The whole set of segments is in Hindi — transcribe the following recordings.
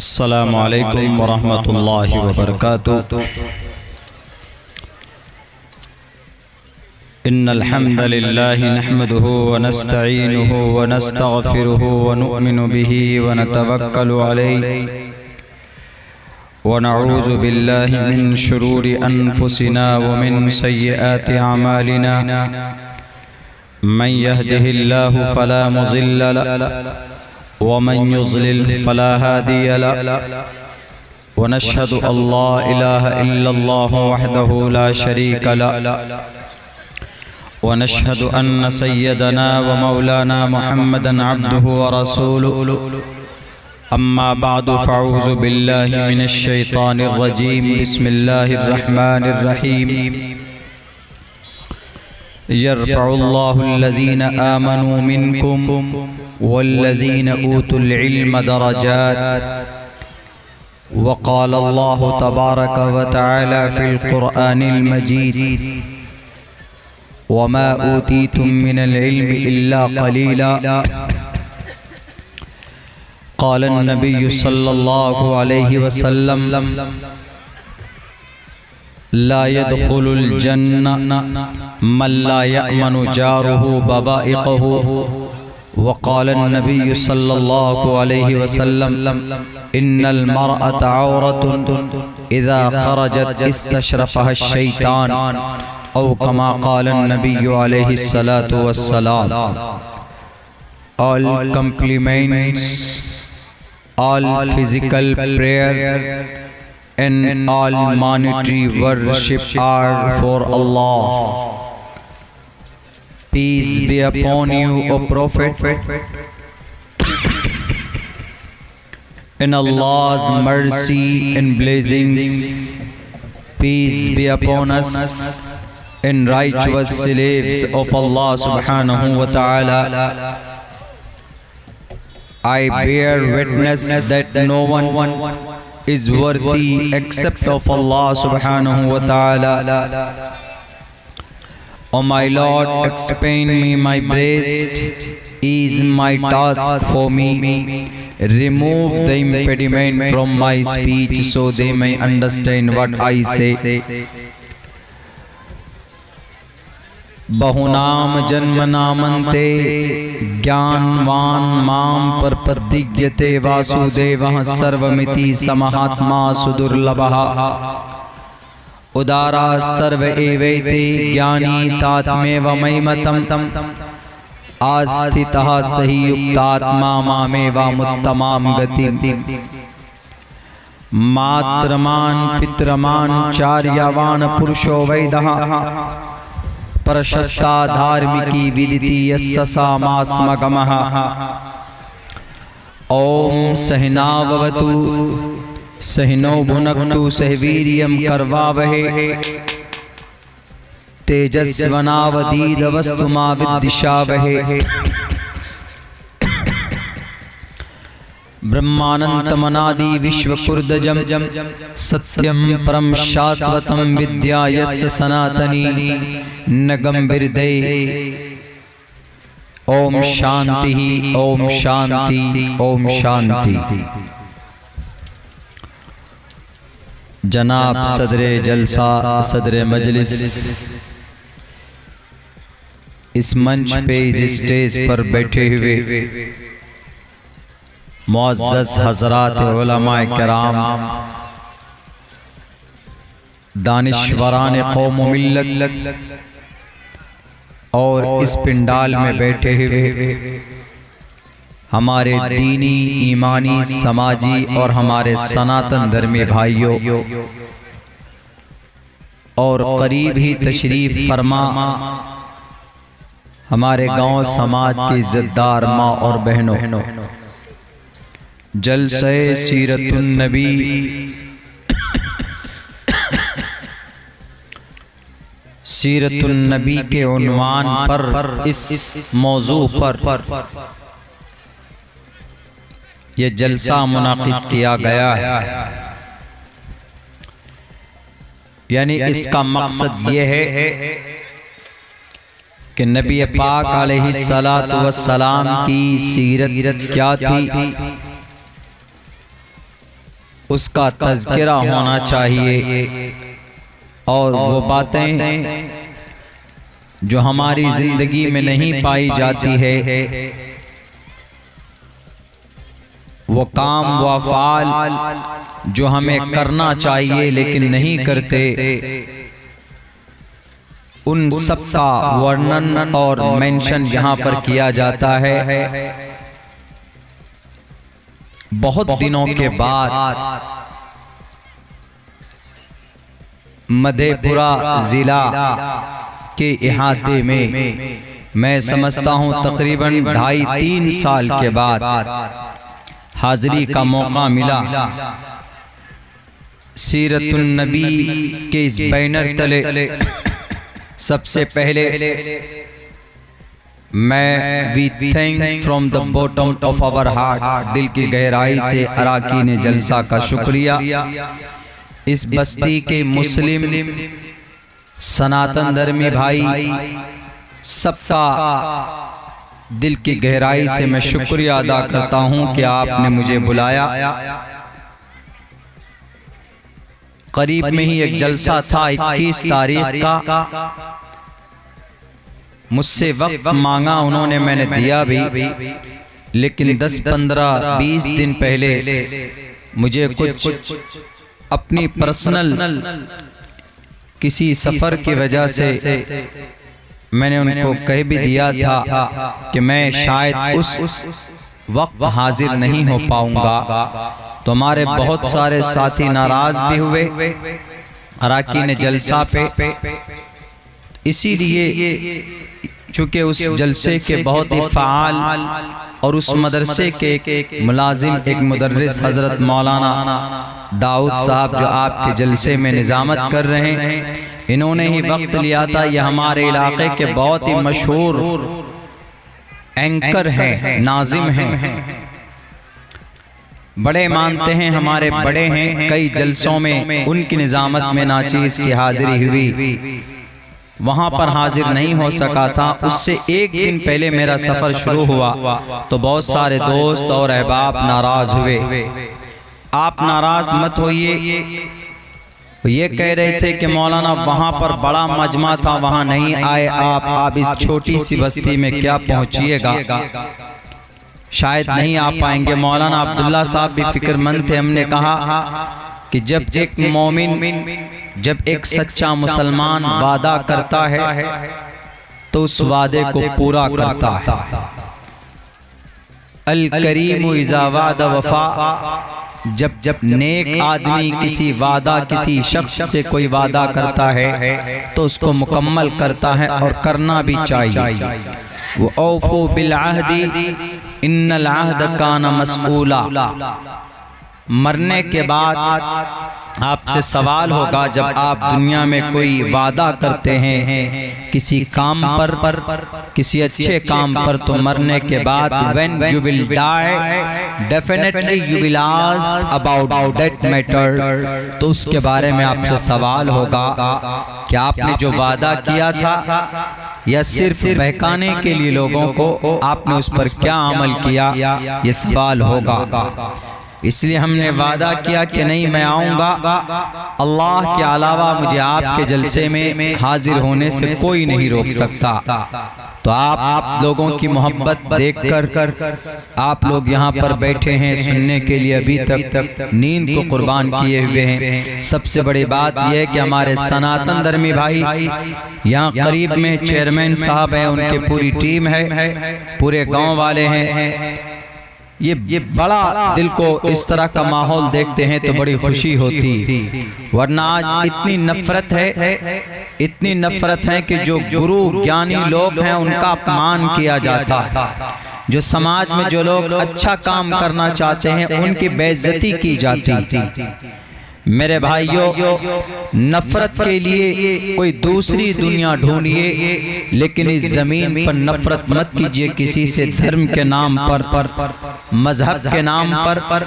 अस्सलामु अलैकुम वरहमतुल्लाहि वबरकातुहू। इन्नल हम्दलिल्लाहि नहमदुहु व नस्तईनुहु व नस्तगफिरुहु व नु'मिनु बिही व नतवक्कलु अलैहि व नऊज़ु बिल्लाहि मिन शुरूरि अनफुसिना व मिन सय्यिआति अमालिना। मन यहदिहिल्लाहु फला मुज़िल्ल लहु व मन युज़लिल फला हादिय लहु व नशहदु अल्ला इलाहा इल्लल्लाहु वहदहु ला शरीका लहु व नशहदु अन्न सय्यदना व मौलाना मुहम्मदन अब्दुहु व रसूलुहु। अम्मा बअदु फ़अऊज़ु बिल्लाहि मिनश शैतानिर रजीम। बिस्मिल्लाहिर रहमानिर रहीम। यरफ़उल्लाहु अल्लज़ीना आमनू मिनकुम वल्लज़ीना ऊतुल इल्म दरजात। व क़ाल अल्लाहु तबारक व तआला फ़िल क़ुरआनिल मजीद। वमा ऊतीतुम मिनल इल्मि इल्ला क़लीला। क़ाल अन्नबिय्यु सल्लल्लाहु अलैहि वसल्लम ला यदखुलुल जन्नह मन ला यअमनु जारुहु बवाइक़हु। व क़ाल अन्नबिय्यु सल्लल्लाहु अलैहि वसल्लम इन्नल मरअत औरतुन इज़ा ख़रजत इस्तशरफ़हा अश-शैतान। औ कमा क़ाल अन्नबिय्यु अलैहि सलातु वस्सलाम। All compliments, all physical prayer and all monetary worship are for Allah. Peace be upon you, O Prophet, and Allah's mercy and blessings. Peace be upon us and righteous slaves of Allah subhanahu wa ta'ala. I bear witness that no one is worthy except of Allah subhanahu wa ta'ala. O my Lord, expand me my breast, ease my task for me, remove the impediment from my speech so they may understand what I say. बहुनाम जन्म नामन्ते ज्ञानवान माम पर प्रदिग्यते वासुदेवः सर्वमिति समहात्मा सुदुर्लभः। उदारा सर्व एवैते ज्ञानी तात्मेव मयिमतम् आस्थितः सहि युक्तात्मा मामेवामुत्तमां गतिम्। मात्रमान पित्रमान चार्यवान पुरुषो वैदः प्रशस्ता धार्मिकी विदिति यस्य सामास्मगमः। ओम सहनाववतु सहनो भुनक्तु सह वीर्यं करवावहे तेजस्वनावधीतमस्तु मा विद्विषावहे। ब्रह्मानंतमनादि विश्वकुर्दजं सत्यं परं शाश्वतं विद्या यस्य सनातनी न गंभीरदे। ओम शांति ओम शांति ओम शांति। जनाब सदरे जलसा सदरे मजलिस, इस मंच पे इस स्टेज पर बैठे हुए मुअज़्ज़ज़ हज़रात उलमाए किराम, दानिश्वरान कौम मिल्लत और इस पिंडाल में बैठे हुए हमारे दीनी ईमानी समाजी और हमारे सनातन धर्मी भाइयों और करीब ही तशरीफ फरमा हमारे गांव समाज के इज्जतदार माँ और बहनों, जलसे सीरतुन नबी सीरतुन नबी के उन्वान पर इस मौजू पर यह जलसा मुनाकिद किया गया है। यानी इसका मकसद यह है कि नबी पाक अलैहिस्सलातु वस्सलाम की सीरत क्या थी उसका तज़किरा होना चाहिए, और वो बातें जो हमारी जिंदगी में नहीं पाई जाती है, वो काम व अफ़आल जो हमें करना चाहिए लेकिन नहीं करते, उन सब का वर्णन और मेंशन यहाँ पर किया जाता है। बहुत दिनों के बाद मधेपुरा जिला के इहाते में मैं समझता हूँ तकरीबन 2.5-3 साल के बाद हाज़िरी का मौका मिला। सीरतुन नबी के इस बैनर तले सबसे पहले मैं we thank from the bottom of our heart, दिल की गहराई से अराकीन जलसा का शुक्रिया। इस बस्ती के मुस्लिम सनातन धर्मी भाई सबका दिल की गहराई से मैं शुक्रिया अदा करता हूं कि आपने मुझे बुलाया। करीब में ही एक जलसा था 21 तारीख का, मुझसे वक्त मांगा उन्होंने, मैंने दिया भी, लेकिन 10, 15, 20 दिन पहले मुझे कुछ अपनी पर्सनल किसी सफ़र की वजह से मैंने उनको कह भी दिया था कि मैं शायद उस वक्त हाजिर नहीं हो पाऊंगा। तो हमारे बहुत सारे साथी नाराज भी हुए अराकीन जलसा पे, इसीलिए चूँकि उस जलसे के बहुत ही फ़ाल और उस मदरसे के एक मुलाजिम, एक मुदर्रिस हज़रत मौलाना दाऊद साहब जो आपके जलसे में निज़ामत कर रहे हैं, इन्होंने ही वक्त लिया था। यह हमारे इलाके के बहुत ही मशहूर एंकर हैं, नाजिम हैं, बड़े मानते हैं, हमारे बड़े हैं। कई जलसों में उनकी निज़ामत में नाचीज़ की हाज़िरी हुई, वहाँ पर हाजिर नहीं हो सका था। उससे एक दिन पहले मेरा सफ़र शुरू हुआ तो बहुत सारे दोस्त और अहबाब नाराज़ हुए। आप नाराज़ मत होइए, ये कह रहे थे कि मौलाना वहाँ पर बड़ा मजमा था, वहाँ नहीं आए आप इस छोटी सी बस्ती में क्या पहुँचिएगा, शायद नहीं आ पाएंगे। मौलाना अब्दुल्ला साहब भी फिक्रमंद थे। हमने कहा कि जब एक मोमिन, जब एक सच्चा मुसलमान वादा करता है तो उस वादे को पूरा करता है। अल करीम इज़ा वादा वफा, जब नेक आदमी किसी वादा, किसी शख्स से कोई वादा करता है तो उसको मुकम्मल करता है और करना भी चाहिए। वो औफू बिल अहदी इन्नल अहद काना मसऊला। मरने के बाद आपसे सवाल होगा, जब आप दुनिया में कोई वादा करते हैं किसी काम पर, किसी अच्छे काम पर, तो मरने के बाद when you will die definitely you will ask about that matter, तो उसके बारे में आपसे सवाल होगा कि आपने जो वादा किया था या सिर्फ बहकाने के लिए लोगों को, आपने उस पर क्या अमल किया, ये सवाल होगा। इसलिए हमने वादा किया कि नहीं, मैं आऊँगा, अल्लाह के अलावा मुझे आपके जलसे में हाजिर होने से कोई नहीं रोक सकता। तो आप लोगों की मोहब्बत देखकर आप लोग यहाँ पर बैठे हैं सुनने के लिए, अभी तक नींद को कुर्बान किए हुए हैं। सबसे बड़ी बात यह है कि हमारे सनातन धर्मी भाई यहाँ करीब में चेयरमैन साहब हैं, उनकी पूरी टीम है, पूरे गाँव वाले हैं। ये बड़ा दिल को इस तरह का माहौल देखते हैं तो बड़ी खुशी होती, वरना आज इतनी नफरत है, इतनी नफरत है कि जो गुरु ज्ञानी लोग हैं उनका अपमान किया जाता है, जो समाज में जो लोग अच्छा काम करना चाहते हैं उनकी बेइज्जती की जाती। मेरे भाइयों, नफरत के लिए कोई दूसरी दुनिया ढूंढिए, लेकिन इस जमीन पर नफरत मत कीजिए किसी से, धर्म के नाम पर, मजहब के नाम पर,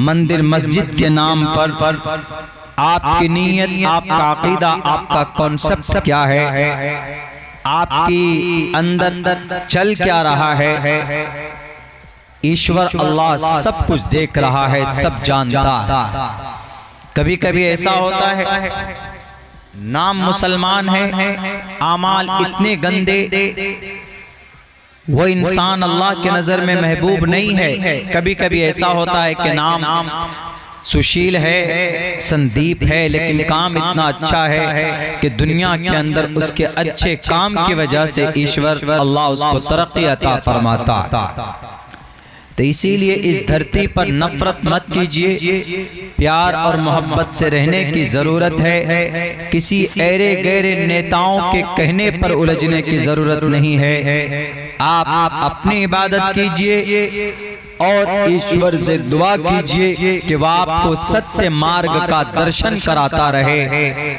मंदिर मस्जिद के नाम पर। आपकी नीयत, आपका अकीदा, आपका कॉन्सेप्ट क्या है, आपकी अंदर चल क्या रहा है, ईश्वर अल्लाह सब कुछ देख रहा है, सब जानता। कभी कभी ऐसा होता है नाम मुसलमान है, आमाल इतने गंदे, वो इंसान अल्लाह के नजर में महबूब नहीं है। कभी कभी ऐसा होता है कि नाम सुशील है, संदीप है, लेकिन काम इतना अच्छा है कि दुनिया के अंदर उसके अच्छे काम की वजह से ईश्वर अल्लाह उसको तरक्की अता फरमाता। तो इसीलिए इस धरती पर नफरत मत कीजिए, प्यार और मोहब्बत से रहने की जरूरत है। किसी ऐरे गैरे नेताओं के कहने पर उलझने की जरूरत नहीं है। आप अपनी इबादत कीजिए और ईश्वर से दुआ कीजिए कि वह आपको सत्य मार्ग का दर्शन कराता रहे,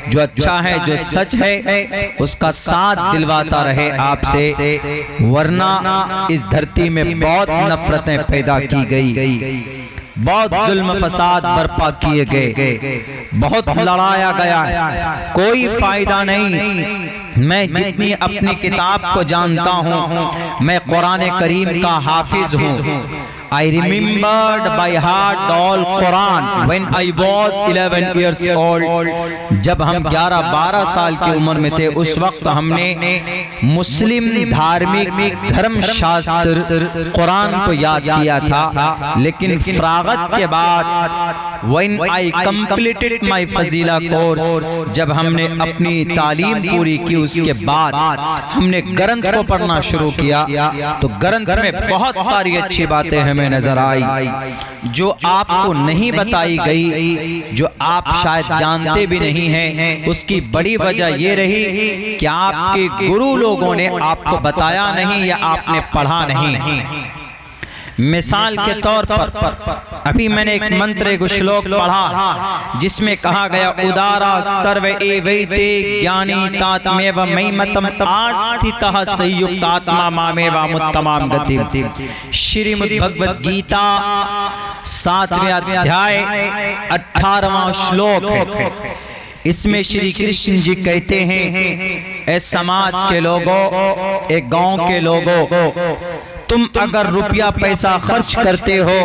जो अच्छा है, जो सच है, उसका साथ दिलवाता रहे आपसे। वरना इस धरती में बहुत नफरतें पैदा की गई, बहुत जुल्म फसाद बर्पा किए गए, बहुत लड़ाया गया, कोई फायदा नहीं। मैं जितनी अपनी किताब को जानता हूँ, मैं कुरान करीम का हाफिज हूँ। I remembered by heart all Quran when I was 11 years old. जब हम 11-12 साल की उम्र में थे, उस वक्त हमने मुस्लिम धार्मिक धर्म शास्त्र कुरान को याद किया था। लेकिन फरागत के बाद when I completed my Fazila course, जब हमने अपनी तालीम पूरी की, उसके बाद हमने ग्रंथ को पढ़ना शुरू किया, तो ग्रंथ में बहुत सारी अच्छी बातें हमें नजर आई जो आपको नहीं बताई गई, जो आप शायद जानते भी नहीं हैं। उसकी बड़ी वजह यह रही कि आपके गुरु लोगों ने आपको बताया नहीं या आपने पढ़ा नहीं। मिसाल के तौर पर अभी मैंने एक मंत्र, एक श्लोक पढ़ा जिसमें कहा गया, उदारा सर्व एवैते ज्ञानी तात्मेव मयिमतम आस्थितः संयुक्तात्मा मामेव मुत्तमाम गतिम। श्रीमद् भगवद गीता 7वें अध्याय 18वां श्लोक है। इसमें श्री कृष्ण जी कहते हैं, ए समाज के लोगों, एक गांव के लोगों, तुम अगर रुपया पैसा खर्च करते हो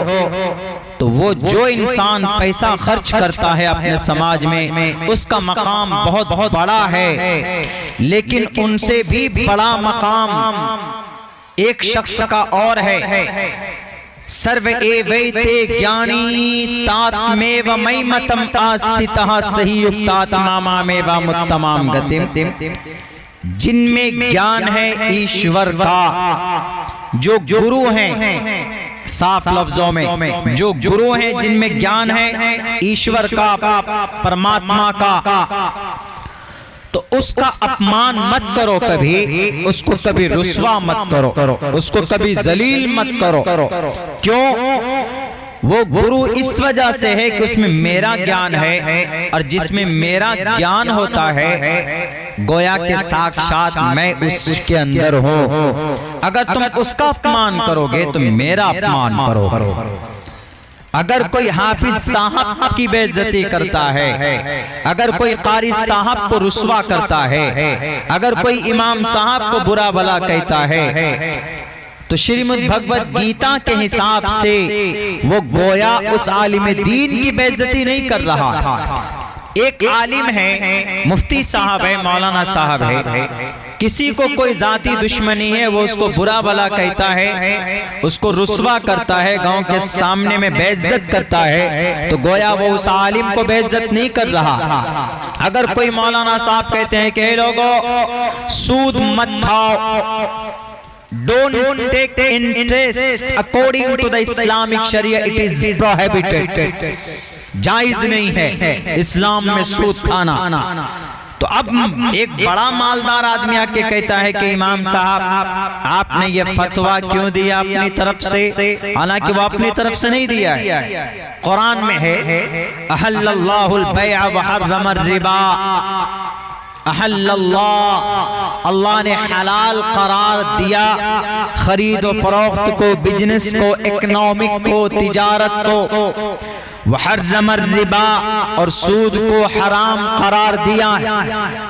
तो वो जो इंसान पैसा खर्च करता है अपने समाज में, उसका मकाम बहुत बड़ा है। लेकिन उनसे भी बड़ा मकाम एक शख्स का और है। सर्व एवैते ज्ञानी तात्मेव मयिमतम आस्थितः संयुक्तात्मा मामेव मुत्तमाम गतिम। जिनमें ज्ञान है ईश्वर का, जो गुरु हैं, साफ लफ्जों में जो गुरु हैं, जिनमें ज्ञान है ईश्वर का, परमात्मा का, तो उसका अपमान मत करो कभी, उसको कभी रुस्वा मत करो, उसको कभी जलील मत करो। क्यों? वो गुरु इस वजह से है कि उसमें मेरा ज्ञान है, और जिसमें मेरा ज्ञान होता है गोया के साक्षात मैं उसके अंदर हूं। अगर तुम उसका अपमान करोगे तो मेरा अपमान करो। अगर कोई हाफिज साहब की बेइज्जती करता है, अगर कोई कारी साहब को रुस्वा करता है, अगर कोई इमाम साहब को बुरा भला कहता है, तो श्रीमद् भगवद गीता के हिसाब से वो गोया उस आलिम दीन की बेइज्जती नहीं कर रहा। एक आलिम है, मुफ्ती साहब है, मौलाना साहब है, किसी को कोई जाती दुश्मनी है, वो उसको बुरा भला कहता है, उसको रुस्वा करता है, गांव के सामने में बेइज्जत करता है, तो गोया वो उस आलिम को बेइज्जत नहीं कर रहा। अगर कोई मौलाना साहब कहते हैं कि लोगों सूद मत खाओ, don't take interest according to the Islamic Sharia, it is prohibited, जायज नहीं है इस्लाम में सूद खाना। तो अब एक बड़ा मालदार आदमी आके कहता है कि इमाम साहब आपने ये फतवा क्यों दिया अपनी तरफ से, हालांकि वो अपनी तरफ से नहीं दिया है। कुरान में है, अहल्लल्लाहुल बैअ व हर्रमर रिबा, अहल्लल्लाह, अल्लाह ने हलाल करार दिया खरीद व फरोख्त को, बिजनेस को, इकोनॉमिक को, तिजारत को। वहर्रम रिबा, और सूद को हराम करार दिया है।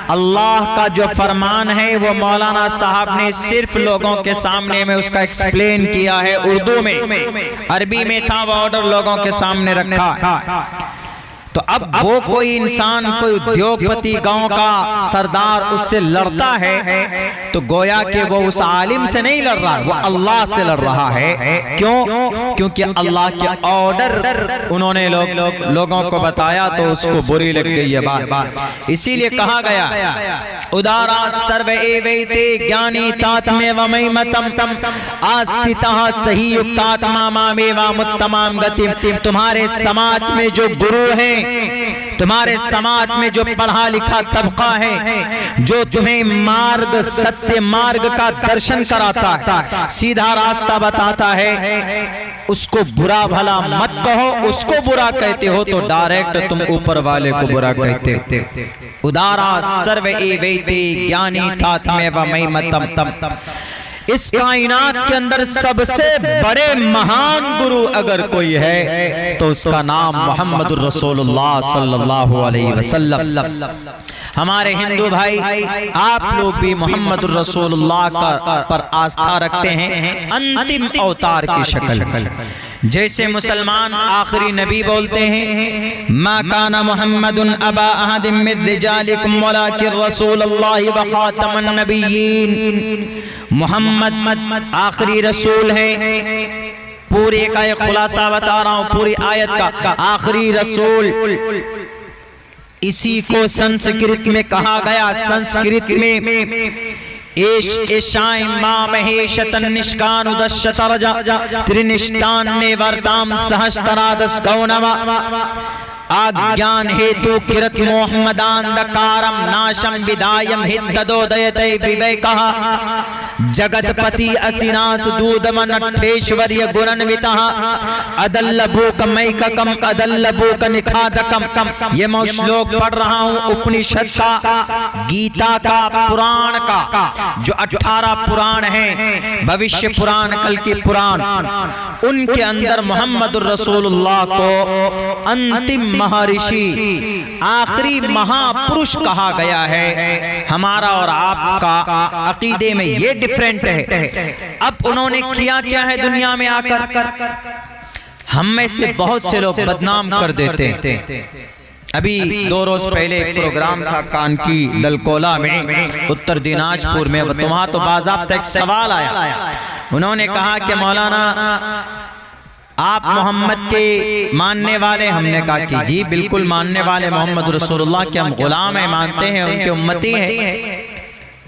अल्लाह का जो फरमान है वो मौलाना साहब ने सिर्फ लोगों के सामने में उसका एक्सप्लेन किया है उर्दू में, अरबी में था वो ऑर्डर लोगों के सामने रखा है। तो अब वो कोई इंसान, कोई उद्योगपति, गांव का सरदार उससे लड़ता है तो गोया कि वो उस आलिम से नहीं लड़ रहा, वो अल्लाह से लड़ रहा है। क्यों? क्योंकि अल्लाह के ऑर्डर उन्होंने लोगों को बताया तो उसको बुरी लग गई ये बात। इसीलिए कहा गया उदारा सर्व एवैते ज्ञानी तात्मे वमैमतम आस्थितः सही युक्तात्मा मामेवा मुत्तमाम गतिम। तुम्हारे समाज में जो गुरु हैं, तुम्हारे समाज में जो पढ़ा लिखा तबका है, जो तुम्हें मार्ग, सत्य मार्ग का दर्शन कराता है, सीधा रास्ता बताता है, उसको बुरा भला मत कहो। उसको बुरा कहते हो तो डायरेक्ट तुम ऊपर वाले को बुरा कहते हो। उदारा सर्व एवैते ज्ञानी तात्मे वमैमतम। इस कायनात के अंदर सबसे बड़े महान गुरु अगर कोई है तो उसका नाम मोहम्मदुर रसूलुल्लाह सल्लल्लाहु अलैहि वसल्लम। हमारे हिंदू भाई आप लोग भी मोहम्मदुर रसूलुल्लाह का पर आस्था रखते हैं अंतिम अवतार की शक्ल। जैसे मुसलमान आखिरी नबी बोलते हैं, मा काना मुहम्मदुन अबा अहदिम मिन रिजालिकुम वलाकिन रसूलुल्लाहि व खातमुन नबिय्यीन। मोहम्मद आखिरी रसूल है। पूरे का एक खुलासा बता रहा हूं, पूरी आयत का आखिरी रसूल। इसी को संस्कृत में कहा गया, संस्कृत में एशाय मां महेशतन निष्कानुदश्शतरजा त्रिनिष्ठान्ने वर्ताम सहस्त्रादश गौनवा। आज्ञान हेतु किरत मोहम्मदांधकारम नाशम विदायम हितदोदयते विवेकः। जगतपति असिनास दूधमनठेश्वर्य गुणन्वितः। अदल्लभूकमैककम अदल्लभूक निखादकम। ये मैं श्लोक पढ़ रहा हूँ उपनिषद का, गीता का, पुराण का, जो 18 पुराण हैं, भविष्य पुराण, कल की पुराण, उनके अंदर मोहम्मदुर रसूलुल्लाह को अंतिम महर्षि, आखिरी महापुरुष कहा गया है। हमारा और आपका अकीदे में ये डिफरेंट है। अब उन्होंने किया क्या है दुनिया में आकर? हम में से बहुत से लोग बदनाम कर देते हैं। अभी 2 रोज पहले एक प्रोग्राम था कानकी दलकोला में, उत्तर दिनाजपुर में, वहाँ तो बाज़ाब्ता एक सवाल आया। उन्होंने कहा कि मौलाना आप मोहम्मद के मानने वाले? हमने कहा कि जी बिल्कुल मानने वाले, मोहम्मद रसूलुल्लाह के हम गुलाम हैं, मानते हैं, उनके उम्मती हैं,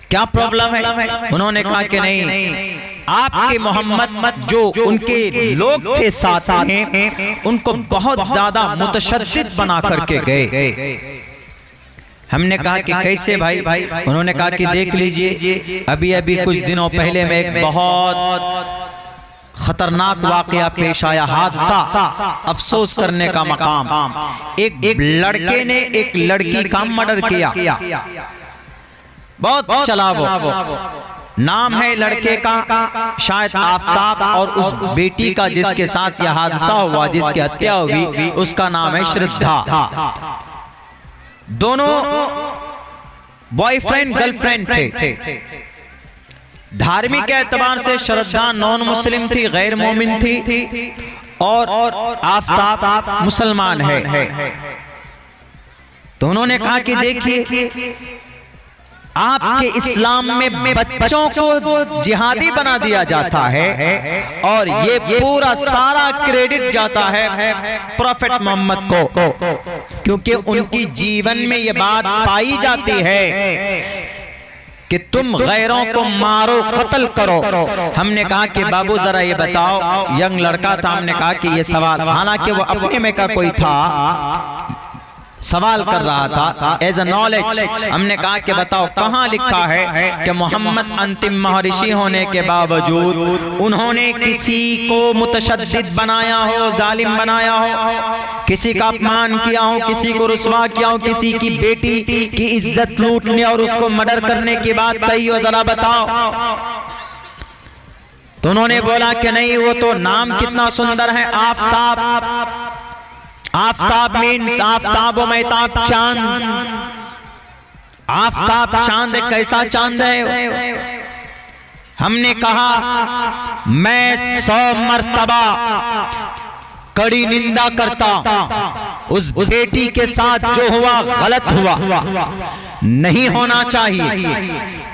क्या प्रॉब्लम है? उन्होंने कहा कि नहीं, आपके मोहम्मद जो उनके लोग थे साथ में, उनको बहुत ज्यादा मुतशद्दिद बना करके गए। हमने कहा कि कैसे भाई? उन्होंने कहा कि देख लीजिए, अभी अभी कुछ दिनों पहले में एक बहुत खतरनाक वाकया पेश आया, हादसा, अफसोस करने का मकाम। एक लड़के ने एक लड़की का मर्डर किया, बहुत चला वो, नाम है लड़के का शायद आफताब, और उस बेटी का जिसके साथ यह हादसा हुआ, जिसकी हत्या हुई, उसका नाम है श्रद्धा। दोनों बॉयफ्रेंड गर्लफ्रेंड थे। धार्मिक एतबार से श्रद्धा नॉन मुस्लिम थी, गैर मोमिन थी, और आफताब मुसलमान है। तो उन्होंने कहा कि देखिए, आपके इस्लाम में बच्चों को जिहादी बना दिया जाता है और ये पूरा सारा क्रेडिट जाता है प्रॉफेट मोहम्मद को, क्योंकि उनकी जीवन में ये बात पाई जाती है कि तुम गैरों को मारो, कत्ल करो। हमने कहा कि बाबू जरा ये बताओ, यंग लड़का था, हमने कहा कि ये सवाल, हालांकि वो अपने में का कोई था, सवाल कर रहा था एज अ नॉलेज। हमने कहा कि बताओ कहाँ लिखा है कि मोहम्मद अंतिम महर्षि होने के बावजूद उन्होंने किसी को मुतशद्दिद बनाया हो, जालिम बनाया हो, किसी का अपमान किया हो, किसी को रुस्वा किया हो, किसी की बेटी की इज्जत लूटने और उसको मर्डर करने की बात कही हो, जरा बताओ। तो उन्होंने बोला कि नहीं, वो तो नाम कितना सुंदर है, आफताब। आफताब मीन्स आफताब व महताब, चांद। आफताब चांद एक कैसा चांद है? हमने कहा मैं 100 मर्तबा कड़ी निंदा करता, उस बेटी के साथ जो हुआ गलत हुआ, नहीं होना चाहिए,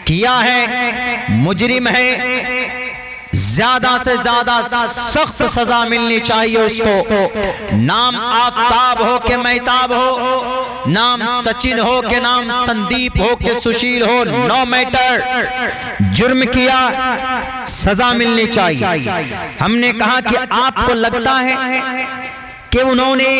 किया है, मुजरिम है, ज्यादा से ज्यादा सख्त सजा मिलनी चाहिए उसको। नाम आफताब हो के महताब हो, नाम सचिन हो के नाम संदीप हो के सुशील हो, नो मैटर, जुर्म किया सजा मिलनी चाहिए। हमने कहा कि आपको लगता है कि उन्होंने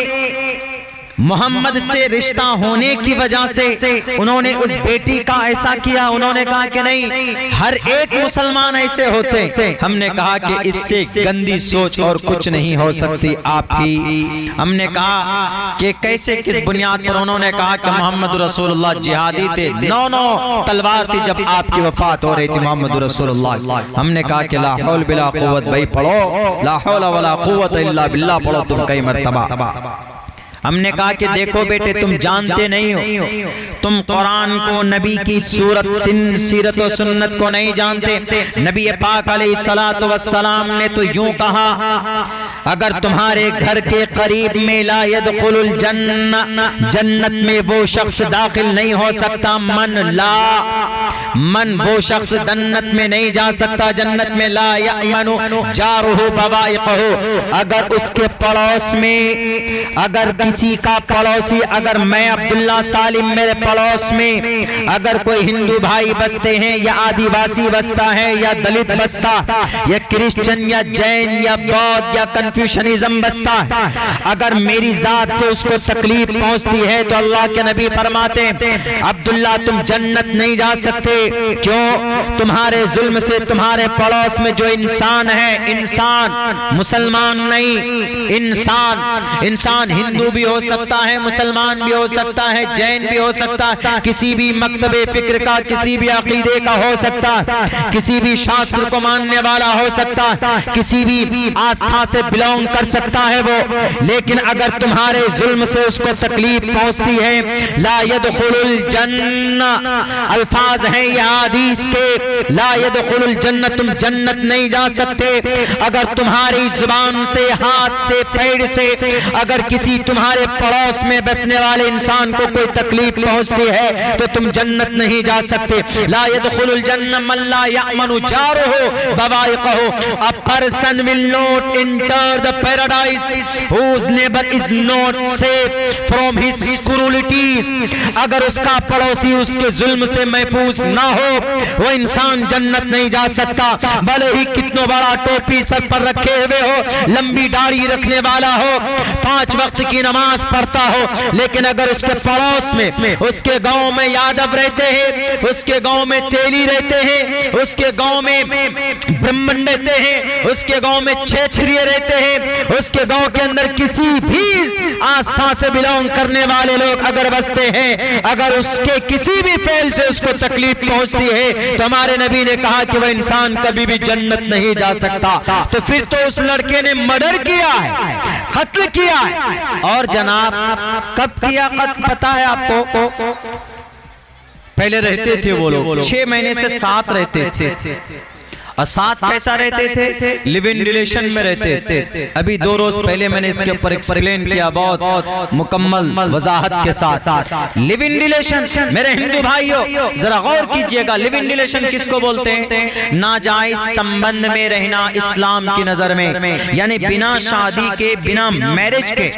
मोहम्मद से रिश्ता होने की वजह से उन्होंने उस बेटी का ऐसा किया? उन्होंने कहा कि नहीं, हर एक मुसलमान ऐसे होते। हमने कहा कि इससे गंदी सोच और कुछ नहीं हो सकती आपकी। हमने कहा कि कैसे, किस बुनियाद पर? उन्होंने कहा कि मोहम्मद रसूलुल्लाह जिहादी थे, 9 तलवार थी जब आपकी वफात हो रही थी मोहम्मद रसूलुल्लाह। हमने कहा कि ला हौल बिला कुव्वत, भाई पढ़ो, ला हौल वला कुव्वत इल्ला बिल्लाह पढ़ो तुम कई मर्तबा। हमने कहा कि देखो बेटे, तुम जानते नहीं हो, तुम कुरान को, नबी की सूरत, सीरत और सुन्नत को नहीं जानते। नबी पाक अलैहिस्सलातु वस्सलाम ने तो यूं कहा, अगर तुम्हारे घर के करीब में ला यदखुलुल जन्नह, जन्नत में वो शख्स दाखिल नहीं हो सकता, मन वो शख्स जन्नत में नहीं जा सकता, जन्नत में ला यअमनु जारुहु बवाइक़हु, अगर उसके पड़ोस में, अगर किसी का पड़ोसी, अगर मैं अब्दुल्ला सालिम मेरे पड़ोस में अगर कोई हिंदू भाई बसते हैं, या आदिवासी बसता है, या दलित बसता, या क्रिश्चियन या जैन या बौद्ध या कन्फ्यूशनिज्म बसता है, अगर मेरी जात से उसको तकलीफ पहुंचती है तो अल्लाह के नबी फरमाते हैं, अब्दुल्ला तुम जन्नत नहीं जा सकते। क्यों? तुम्हारे जुल्म से तुम्हारे पड़ोस में जो इंसान है, इंसान मुसलमान नहीं, इंसान हिंदू भी हो सकता है, मुसलमान भी हो सकता है, जैन भी हो सकता है, किसी भी मकतबे फिक्र का, किसी भी अकीदे का हो सकता है, किसी भी शास्त्र को मानने वाला हो सकता है, किसी भी आस्था से बिलोंग कर सकता है वो। लेकिन अगर तुम्हारे जुल्म से उसको तकलीफ पहुंचती है, ला यदखुलुल जन्नह, अल्फाज हैं ये हदीस के, ला यदखुलुल जन्नह, तुम जन्नत नहीं जा सकते। अगर तुम्हारी जुबान से, हाथ से, पैर से अगर किसी तुम्हारे पड़ोस में बसने वाले इंसान को कोई तकलीफ पहुंचती है तो तुम जन्नत नहीं जा सकते। ला यदखुलुल जन्नह मन ला यअमनु जारुहु बवाइक़हु, a person will not enter the paradise whose neighbor is not safe from his cruelties, अगर उसका पड़ोसी उसके जुल्म से महफूज ना हो, वो इंसान जन्नत नहीं जा सकता। भले ही कितना बड़ा टोपी सर पर रखे हुए हो, लंबी दाढ़ी रखने वाला हो, 5 वक्त की नमाज पढ़ता हो, लेकिन अगर उसके पड़ोस में, उसके गांव में यादव रहते हैं, उसके गांव में तेली रहते हैं, उसके गांव में ब्राह्मण रहते हैं, उसके गांव में क्षेत्रीय रहते हैं, उसके गांव के अंदर किसी भी आस्था से बिलोंग करने वाले लोग अगर बसते हैं, अगर उसके किसी भी फेल से उसको तकलीफ पहुंचती है तो हमारे नबी ने कहा कि वह इंसान कभी भी जन्नत नहीं जा सकता। तो फिर तो उस लड़के ने मर्डर किया है, कत्ल किया है। और जनाब कब किया कत्ल पता है आपको? पहले रहते थे वो लोग 6 महीने से साथ रहते थे। और साथ कैसा रहते थे? लिव इन रिलेशन में रहते थे। अभी 2 रोज पहले मैंने इसके ऊपर एक्सप्लेन किया बहुत मुकम्मल वजाहत के साथ। लिव इन रिलेशन मेरे हिंदू भाइयों जरा गौर कीजिएगा, लिव इन रिलेशन किसको बोलते हैं? नाजायज संबंध में रहना इस्लाम की नजर में, यानी बिना शादी के, बिना मैरिज के।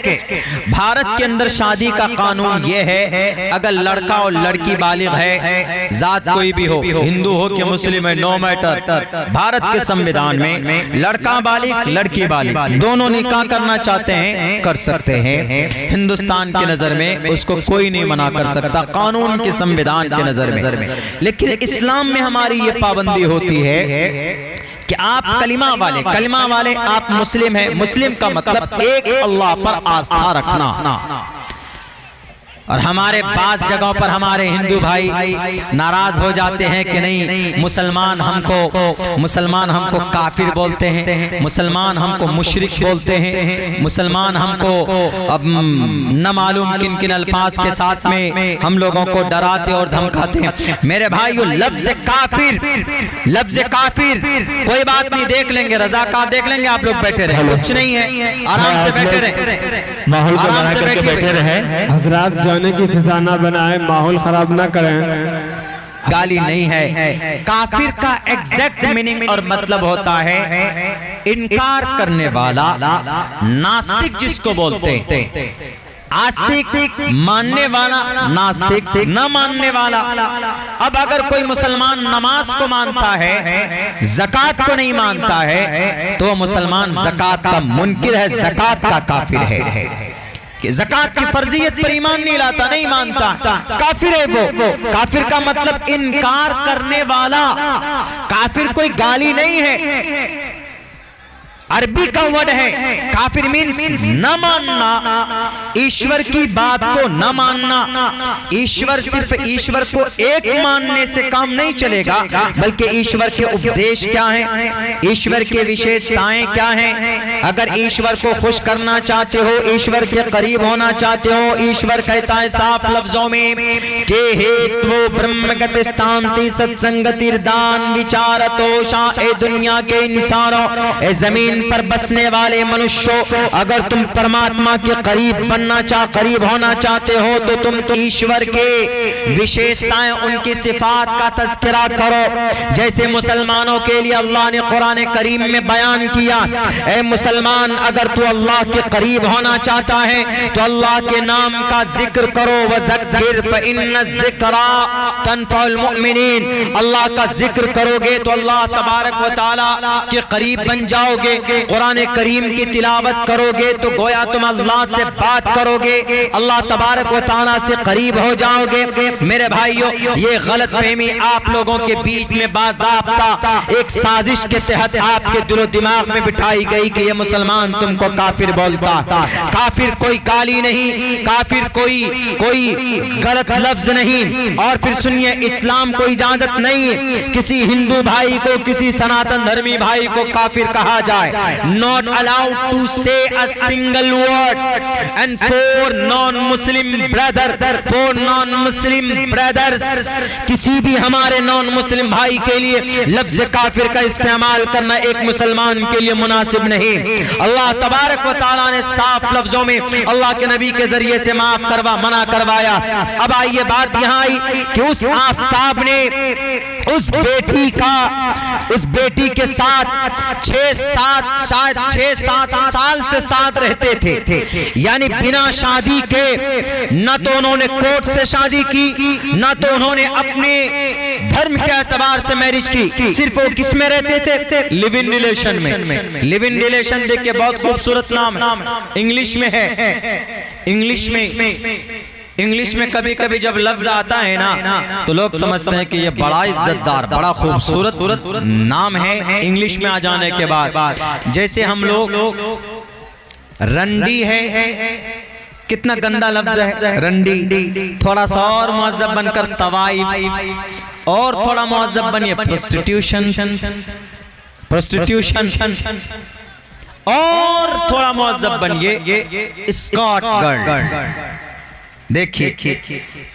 भारत के अंदर शादी का कानून यह है, अगर लड़का और लड़की बालिग है, जात कोई भी हो, हिंदू हो कि मुस्लिम है, नो मैटर, भारत के संविधान में लड़का बालिग लड़की बालिग दोनों निकाह करना चाहते हैं कर सकते हैं। हिंदुस्तान की नजर में उसको कोई नहीं मना कर सकता, कानून के संविधान के नजर में। लेकिन इस्लाम में हमारी ये पाबंदी होती है कि आप कलिमा वाले आप मुस्लिम हैं। मुस्लिम का मतलब एक अल्लाह पर आस्था रखना। और हमारे पास जगहों पर हमारे हिंदू भाई नाराज हो जाते हैं कि नहीं मुसलमान हमको काफिर बोलते हैं, मुसलमान हमको मुशरिक बोलते हैं, मुसलमान हमको अब न मालूम किन किन अल्फाज के साथ में हम लोगों को डराते और धमकाते हैं। मेरे भाइयों लफ्ज काफिर कोई बात नहीं, देख लेंगे, रज़ाकार देख लेंगे, आप लोग बैठे रहे, कुछ नहीं है, आराम से बैठे रहे, माहौल को बना करके बैठे रहे। हजरात जाने की फिजा ना बनाए, माहौल खराब ना करें। गाली नहीं है। काफिर का एग्जैक्ट मीनिंग और मतलब होता है इनकार करने वाला, नास्तिक जिसको बोलते हैं। आस्तिक मानने वाला, नास्तिक न मानने वाला। अब अगर कोई मुसलमान नमाज को मानता है, ज़कात को नहीं मानता है, तो मुसलमान ज़कात का मुनकिर है, ज़कात का काफिर है। कि ज़कात की फर्जियत पर ईमान नहीं लाता, नहीं मानता, काफिर है वो। काफिर का मतलब इनकार करने वाला। काफिर कोई गाली नहीं है, अरबी का वर्ड है। काफिर मीन्स न मानना, ईश्वर की बात को न मानना। ईश्वर सिर्फ ईश्वर को एक मानने से काम नहीं चलेगा, बल्कि ईश्वर के उपदेश क्या हैं, ईश्वर के विशेषताएं क्या हैं। अगर ईश्वर को खुश करना चाहते हो, ईश्वर के करीब होना चाहते हो, ईश्वर कहता है साफ लफ्जों में के हेतु ब्रह्मगत स्थांति सत्संगतिर्दान विचारतोषा। ए दुनिया के इंसानों, ए जमीन पर बसने वाले मनुष्यों, अगर तुम परमात्मा के करीब करीब होना चाहते हो तो तुम ईश्वर के विशेषताएं, उनकी सिफात का तज़किरा करो। जैसे मुसलमानों के लिए अल्लाह ने कुरान करीम में बयान किया, ए मुसलमान अगर तू अल्लाह के करीब होना चाहता है तो अल्लाह के नाम का जिक्र करो। वज़क्किर फ़इन्न ज़िक्रा तनफ़उल मुमिनीन। अल्लाह का जिक्र करोगे तो अल्लाह तबारक व तआला के करीब बन जाओगे। कुरान करीम की तिलावत करोगे तो गोया तुम अल्लाह से बात करोगे, अल्लाह तबारक व तआला से करीब हो जाओगे। मेरे भाइयों, ये गलत फहमी आप लोगों के बीच में बाज़ाब्ता एक साजिश के तहत आपके दिलो दिमाग में बिठाई गई कि ये मुसलमान तुमको काफिर बोलता। काफिर कोई गाली नहीं, काफिर कोई गलत लफ्ज नहीं। और फिर सुनिए, इस्लाम को इजाजत नहीं किसी हिंदू भाई को, किसी सनातन धर्मी भाई को काफिर कहा जाए। Not allowed to say a single word. And for non-Muslim brothers, किसी भी हमारे नॉन मुस्लिम भाई के लिए लफ्ज काफिर का इस्तेमाल करना एक मुसलमान के लिए मुनासिब नहीं। अल्लाह तबारक व तआला ने साफ लफ्जों में अल्लाह के नबी के जरिए से मना करवाया। अब आइए बात यहाँ आई कि उस आफताब ने उस बेटी के साथ 6-7 साल से साथ रहते थे, यानी बिना शादी के। न तो उन्होंने कोर्ट से शादी की, न तो उन्होंने अपने धर्म के एतबार से मैरिज की। सिर्फ वो किस में रहते थे? लिव इन रिलेशन में। लिव इन रिलेशन देख के बहुत खूबसूरत नाम है, इंग्लिश में है। इंग्लिश में कभी कभी जब लफ्ज आता है ना तो लोग समझते हैं कि ये बड़ा इज्जतदार, बड़ा खूबसूरत नाम है इंग्लिश में आ जाने के बाद। जैसे हम लोग रंडी है, कितना गंदा लफ्ज है रंडी। थोड़ा सा और मुअज़्ज़ब बनकर तवाइफ, और थोड़ा मुअज़्ज़ब बनिए प्रोस्टिट्यूशन, और थोड़ा मुअज़्ज़ब बनिए स्कॉट गर्ल। देखिए,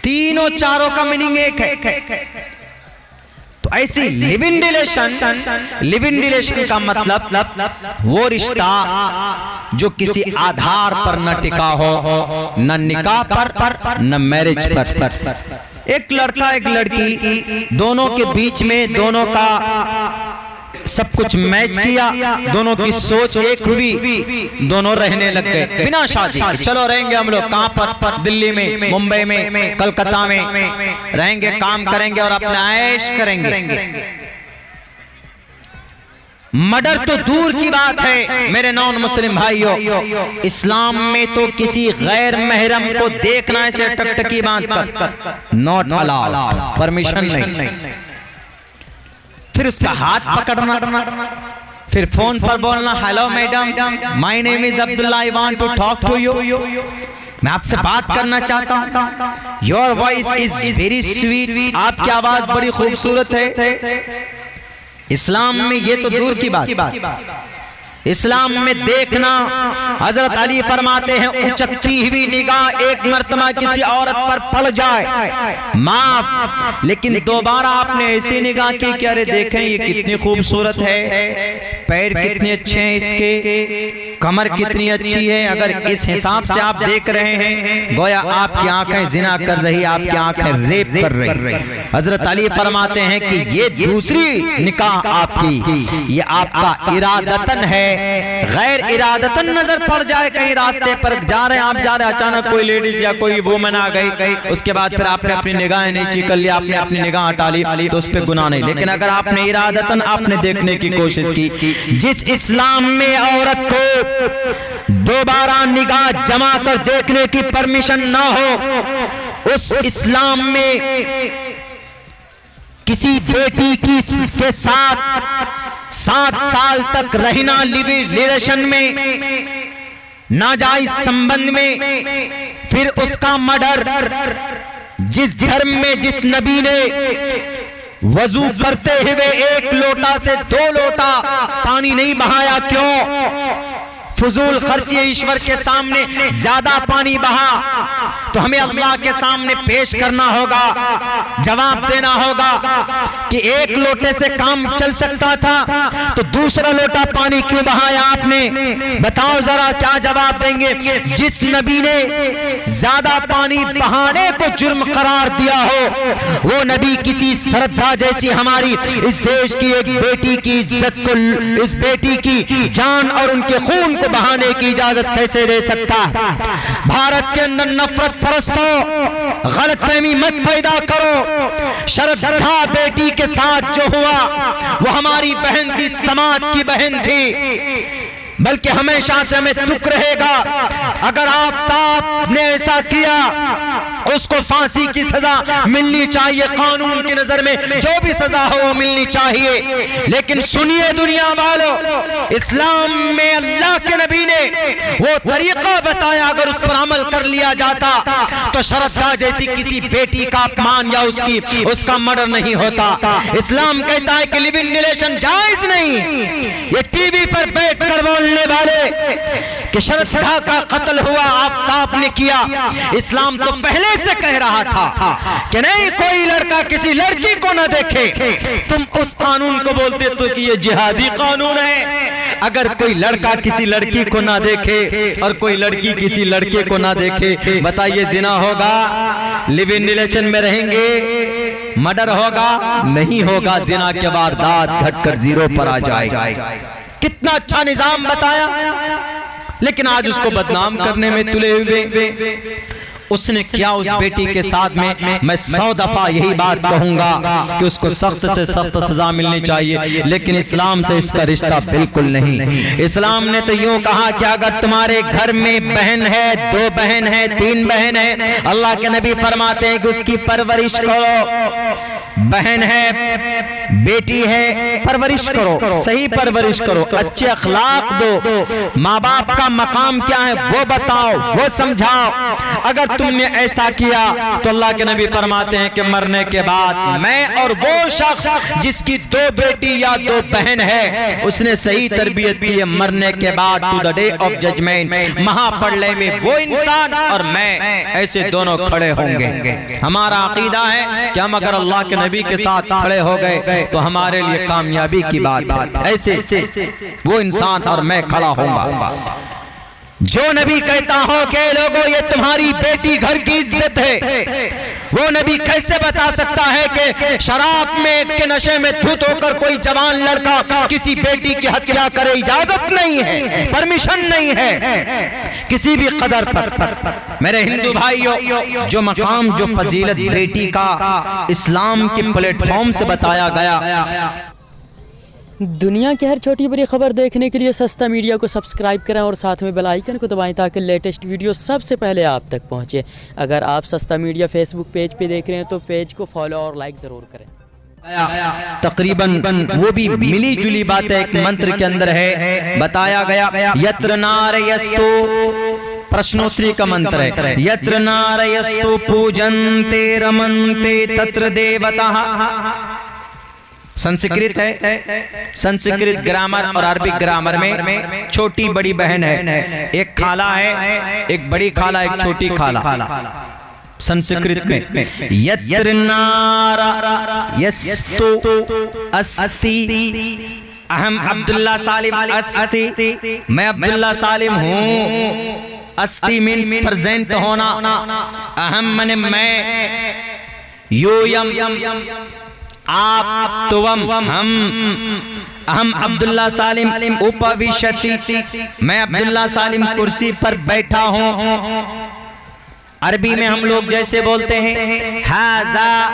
तीनों चारों का मीनिंग एक है। तो ऐसी लिव इन रिलेशन का मतलब वो रिश्ता जो किसी आधार पर न टिका हो, न निकाह पर, न मैरिज पर। एक लड़का एक लड़की, दोनों के बीच में दोनों का सब कुछ मैच किया, दोनों की सोच एक हुई, दोनों रहने लग गए बिना शादी के। चलो रहेंगे हम लोग कहां पर? दिल्ली में, मुंबई में, कलकत्ता में रहेंगे, काम करेंगे और अपना ऐश करेंगे। मर्डर तो दूर की बात है मेरे नॉन मुस्लिम भाइयों, इस्लाम में तो किसी गैर महरम को देखना ऐसे टकटकी बांध कर नॉट अलाउड, परमिशन नहीं। फिर उसका हाथ पकड़ना, फिर फोन पर बोलना, hello madam, my name is Abdullah, I want to talk to you, मैं आपसे बात करना चाहता हूं, your voice is very sweet, आपकी आवाज बड़ी खूबसूरत है। इस्लाम में ये तो दूर की बात, इस्लाम में देखना, हजरत अली फरमाते हैं उचकती हुई निगाह एक मर्तबा किसी औरत पर पड़ जाए माफ, लेकिन दोबारा आपने ऐसी निगाह की कि अरे देखें ये कितनी खूबसूरत है, पैर कितने अच्छे हैं इसके, कमर कितनी अच्छी है, अगर इस हिसाब से आप देख रहे हैं गोया आपकी आंखें जिना कर रही, आपकी आंखें रेप कर रही। हजरत अली फरमाते हैं कि ये दूसरी निकाह आपकी, ये आपका इरादतन है, गैर इरादतन नजर पड़ जाए कहीं रास्ते पर जा रहे हैं आप, जा रहे अचानक कोई लेडीज या कोई वुमन आ गई, उसके बाद फिर आपने अपनी निगाहें नीचे कर लिया, आपने अपनी निगाह हटा ली तो उस पर गुनाह नहीं। लेकिन अगर आपने इरादतन आपने देखने की कोशिश की, जिस इस्लाम में औरत को दोबारा निगाह जमा कर देखने की परमिशन ना हो, उस इस्लाम में किसी बेटी की के साथ 7 साल तक रहना लिविंग रिलेशन में, नाजायज संबंध में, फिर उसका मर्डर, जिस धर्म में जिस नबी ने वजू करते हुए 1 लोटा से 2 लोटा पानी नहीं बहाया, क्यों? फजूल खर्ची, ईश्वर के सामने ज्यादा पानी बहा तो हमें अल्लाह के सामने पेश करना होगा, जवाब देना होगा कि 1 लोटे से काम चल सकता था तो दूसरा लोटा पानी क्यों बहाया आपने? बताओ जरा क्या जवाब देंगे? जिस नबी ने ज्यादा पानी बहाने को जुर्म करार दिया हो, वो नबी किसी श्रद्धा जैसी हमारी इस देश की एक बेटी की इज्जत को, इस बेटी की जान और उनके खून को बहाने की इजाजत कैसे दे सकता? भारत के अंदर नफरत परस्तों, गलतफहमी मत पैदा करो। श्रद्धा बेटी के साथ जो हुआ वो हमारी बहन थी, समाज की बहन थी, बल्कि हमेशा से हमें दुख रहेगा अगर आफताब ने ऐसा किया, उसको फांसी की सजा मिलनी चाहिए, कानून की नजर में जो भी सजा हो वो मिलनी चाहिए। लेकिन सुनिए दुनिया वालों, इस्लाम में अल्लाह के नबी ने वो तरीका बताया, अगर उस पर अमल कर लिया जाता तो श्रद्धा जैसी किसी बेटी का अपमान या उसका मर्डर नहीं होता। इस्लाम कहता है कि लिविंग रिलेशन जायज नहीं। ये टीवी पर बैठ कर बोलने वाले कि श्रद्धा का कत्ल हुआ, आफताब ने किया, इस्लाम तो पहले से कह रहा था कि नहीं कोई लड़का किसी लड़की को ना देखे, तुम उस कानून को बोलते तो कि ये जिहादी कानून है। अगर कोई लड़का किसी लड़की को ना देखे और कोई लड़की किसी लड़के को ना देखे, बताइए जिना होगा? लिव इन रिलेशन में रहेंगे, मर्डर होगा? नहीं होगा। जिना के वारदात घटकर 0 पर आ जाएगा। कितना अच्छा निजाम बताया, लेकिन आज उसको बदनाम करने में तुले हुए। उसने क्या उस बेटी के साथ में, मैं 100 दफा यही बात कहूंगा कि उसको सख्त से सख्त सजा मिलनी चाहिए, लेकिन इस्लाम से इसका रिश्ता बिल्कुल नहीं। इस्लाम ने तो यूं कहा कि अगर तुम्हारे घर में बहन है, 2 बहन है, 3 बहन है, अल्लाह के नबी फरमाते हैं कि उसकी परवरिश करो। बहन है, बेटी है, परवरिश करो, सही परवरिश करो, अच्छे अखलाक दो, माँ बाप का मकाम क्या है वो बताओ, वो समझाओ। अगर तुमने ऐसा किया तो अल्लाह के नबी फरमाते हैं कि मरने के बाद मैं और वो शख्स जिसकी 2 बेटी या 2 बहन है, उसने सही तरबियत की है, मरने के बाद to the day of judgment, महाप्रलय में वो इंसान और मैं ऐसे दोनों खड़े होंगे। हमारा अकीदा है कि हम अगर अल्लाह के नबी के साथ खड़े हो गए तो हमारे लिए कामयाबी की बात है। ऐसे वो इंसान और मैं खड़ा होऊंगा। जो नबी कहता हो कि लोगों ये तुम्हारी बेटी घर की इज्जत है, वो नबी कैसे बता सकता है कि शराब में के नशे में धुत होकर कोई जवान लड़का किसी बेटी की हत्या करे? इजाजत नहीं है, परमिशन नहीं है किसी भी कदर पर। मेरे हिंदू भाइयों, जो मकाम जो फजीलत बेटी का इस्लाम के प्लेटफॉर्म से बताया गया, दुनिया की हर छोटी बड़ी खबर देखने के लिए सस्ता मीडिया को सब्सक्राइब करें और साथ में बेल आइकन को दबाएं ताकि लेटेस्ट वीडियो सबसे पहले आप तक पहुंचे। अगर आप सस्ता मीडिया फेसबुक पेज पे देख रहे हैं तो पेज को फॉलो और लाइक ज़रूर करें। तकरीबन वो भी मिली जुली बातें एक मंत्र के अंदर है, बताया गया यत्र नारयस्तु, प्रश्नोत्तरी का मंत्र है, यत्र नारयस्तु पूजन्ते रमन्ते तत्र देवताः। संस्कृत है, संस्कृत ग्रामर और अरबिक ग्रामर में छोटी बड़ी बहन है, एक खाला है, एक बड़ी खाला, एक छोटी खाला। संस्कृत में यत्र नारयस्तु अस्ति, अहम अब्दुल्ला सालिम अस्ति, मैं अब्दुल्ला सालिम हूँ। अस्ति मीन्स प्रेजेंट होना, अहम मने मैं, यूयम आप, तुवम हम, अहम अब्दुल्ला सालिम उपविशति, मैं अब्दुल्ला सालिम कुर्सी पर बैठा हूँ। अरबी में हम लोग जैसे बोलते हैं हाजा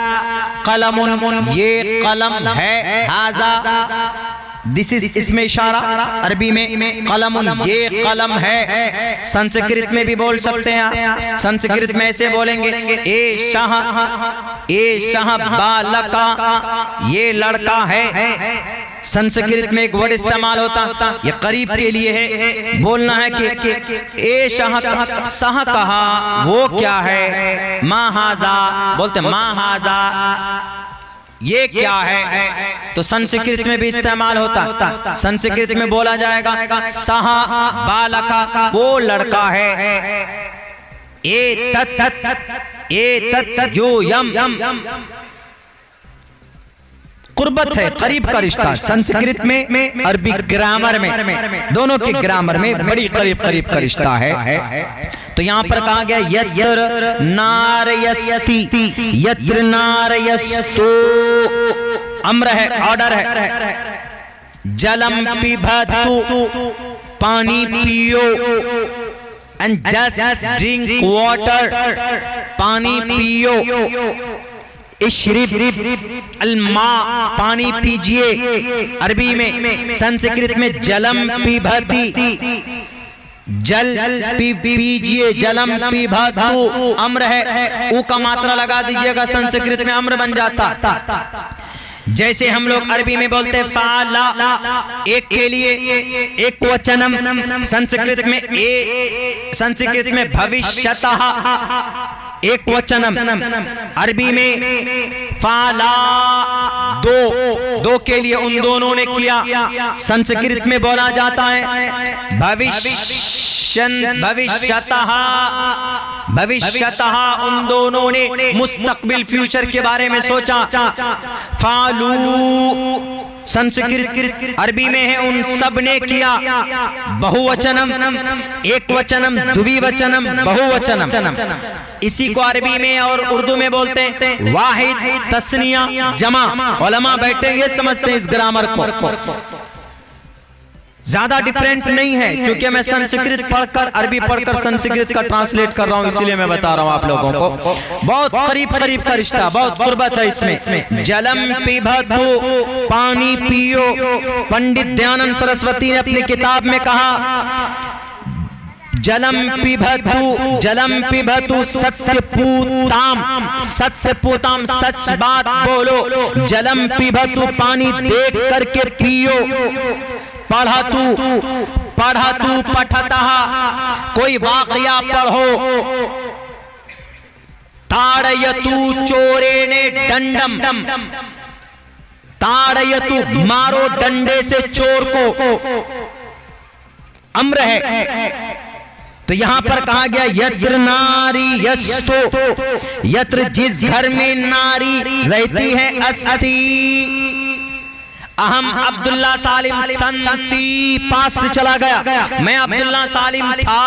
कलमुन, ये कलम है, हाजा दिस इज, इसमें इशारा। अरबी में कलमुन, ये कलम है। संस्कृत में भी बोल सकते हैं, संस्कृत में ऐसे बोलेंगे ए शाह बालका, ये लड़का है। संस्कृत में एक वर्ड इस्तेमाल होता, ये करीब के लिए है, बोलना है कि ए शाह कहा, वो क्या है, माहाजा बोलते, माहाजा ये क्या है। तो संस्कृत में भी इस्तेमाल होता, संस्कृत में बोला जाएगा सहा बालका, वो लड़का है। ए तत् यो यम, कुर्बत है, करीब का रिश्ता। संस्कृत में, अरबी ग्रामर में, दोनों के ग्रामर में बड़ी करीब करीब का रिश्ता है। तो यहाँ पर कहा गया यत्र नारयस्ति, यत्र नारयस्तु, अम्र है, ऑर्डर है। जलम पिबतु, पानी पियो, एंड जस्ट ड्रिंक वाटर, पानी पियो। इश्रिब अल्मा, पानी पीजिए। अरबी में, संस्कृत में जलम पिबति, जल पीजिए, जलम पिबतु अम्र है, ऊ का मात्रा लगा दीजिएगा, संस्कृत में अम्र बन जाता। जैसे हम लोग अरबी में बोलते फाला, एक के लिए एक वचनम, संस्कृत में संस्कृत में भविष्यतः एक वचनम, अरबी में फाला दो के लिए उन दोनों ने किया। संस्कृत में बोला जाता है भविष्यतः, उन दोनों ने मुस्तकबिल फ्यूचर के बारे में सोचा। फालू संस्कृत अरबी में है, उन सब ने किया। बहुवचनम, एक वचनम, द्विवचनम, बहुवचनम। इसी को अरबी में और उर्दू में बोलते हैं वाहिद, तस्निया, जमा। उलमा बैठेंगे समझते हैं इस ग्रामर को, ज्यादा डिफरेंट नहीं है। क्योंकि मैं संस्कृत पढ़कर, अरबी पढ़कर संस्कृत का ट्रांसलेट कर रहा हूं, इसीलिए मैं बता रहा हूं आप लोगों को। बहुत करीब करीब का रिश्ता, बहुत कुर्बत है इसमें। जलम पिबतु, पानी पियो। पंडित दयानंद सरस्वती ने अपनी किताब में कहा जलम पिबतु सत्यपूताम, सत्यपूताम सच बात बोलो। जलम पिबतु, पानी देख करके पियो। पढ़तु पठतः, कोई वाकया पढ़ो। ताड़यतु चोरेने दंडम, ताड़यतु मारो डंडे से चोर को, अम्र है। तो यहां पर कहा गया यत्र नारी यस्तो, यत्र जिस घर में नारी रहती है, अस्ति अहम अब्दुल्ला सालिम संती, पास्ट चला गया, मैं अब्दुल्ला सालिम था।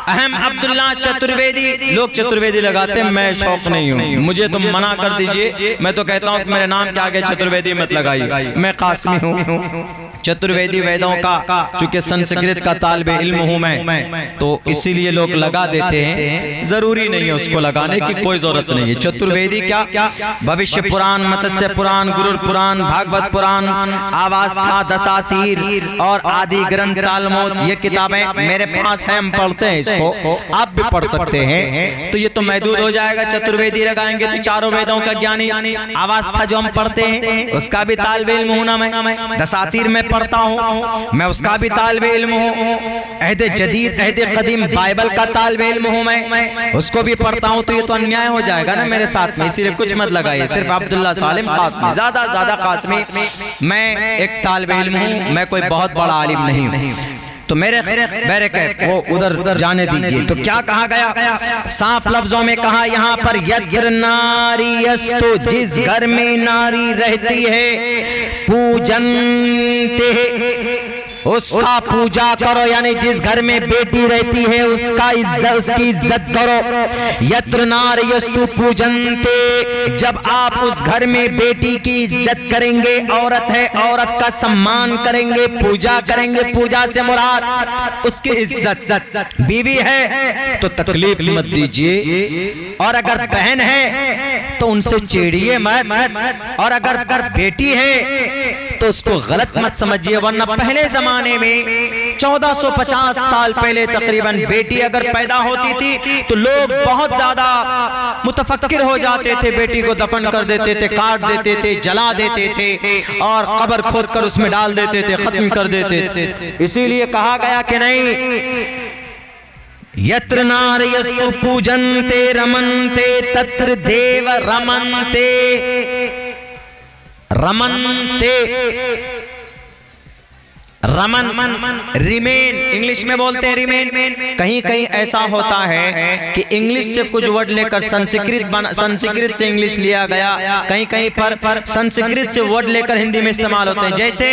अहम अब्दुल्ला चतुर्वेदी, लोग चतुर्वेदी लगाते हैं, मैं शौक नहीं हूँ, मुझे तुम मना कर दीजिए। मैं तो कहता हूँ कि मेरे नाम के आगे चतुर्वेदी मत लगाइए, मैं कासमी हूँ। चतुर्वेदी वेदों का, चूंकि संस्कृत का तालिबे इल्म हूं मैं, तो इसीलिए लोग लगा देते हैं। जरूरी नहीं है उसको लगाने की, कोई जरूरत नहीं है। चतुर्वेदी क्या, भविष्य पुराण, मत्स्य पुराण, गुरुर पुराण, भागवत पुराण, आवास्था, दशातीर और आदि ग्रंथ, तालमोद, ये किताबें मेरे पास है, हम पढ़ते हैं इसको, आप भी पढ़ सकते हैं। तो ये तो महदूद हो जाएगा। चतुर्वेदी लगाएंगे तो चारों वेदों का ज्ञानी। आवास्था जो हम पढ़ते हैं उसका भी तालिबे इल्म हूं ना मैं। दशातीर में पढ़ता हूं मैं, उसका भी तालिबे इल्म हूं। अहद जदीद, अहद कदीम, बाइबल का तालिबे इल्म हूं मैं, उसको भी पढ़ता हूं। तो ये तो अन्याय हो जाएगा ना मेरे साथ में, इसीलिए कुछ मत लगाइए। सिर्फ अब्दुल्ला सालिम कासमी, ज्यादा कासमी, मैं एक तालिबे इल्म हूं, मैं कोई बहुत बड़ा आलिम नहीं हूं। तो मेरे वो उधर जाने दीजिए। तो क्या कहा गया, साफ लफ्जों में कहा यहाँ पर, यत्र नारीयस्तु, जिस घर में नारी रहती है, पूजन्ते, उसका पूजा करो, यानी जिस घर में बेटी रहती है उसकी इज्जत करो। यत्र नार्यस्तु पूजन्ते, जब आप उस घर में बेटी की इज्जत करेंगे, औरत है, औरत का सम्मान करेंगे, पूजा करेंगे, पूजा से मुराद उसकी इज्जत। बीवी है तो तकलीफ मत दीजिए, और अगर बहन है तो उनसे चिढ़िए मत, और अगर बेटी है तो उसको गलत मत समझिए। वरना पहले जमाने में 1450 साल पहले तकरीबन बेटी अगर पैदा होती थी तो लोग बहुत ज्यादा मुतफक्किर हो जाते थे, बेटी को दफन कर देते थे, काट देते थे, जला देते थे, और कब्र खोद कर उसमें डाल देते थे, खत्म कर देते थे। इसीलिए कहा गया कि नहीं, यत्र नार्यस्तु पूजन्ते रमन्ते तत्र देव रमन्ते, रमन्ते, रमन, रिमेन, इंग्लिश में बोलते हैं रिमेन। कहीं कहीं ऐसा होता है कि इंग्लिश से कुछ वर्ड लेकर संस्कृत से इंग्लिश लिया गया, कहीं कहीं पर संस्कृत से वर्ड लेकर हिंदी में इस्तेमाल होते हैं। जैसे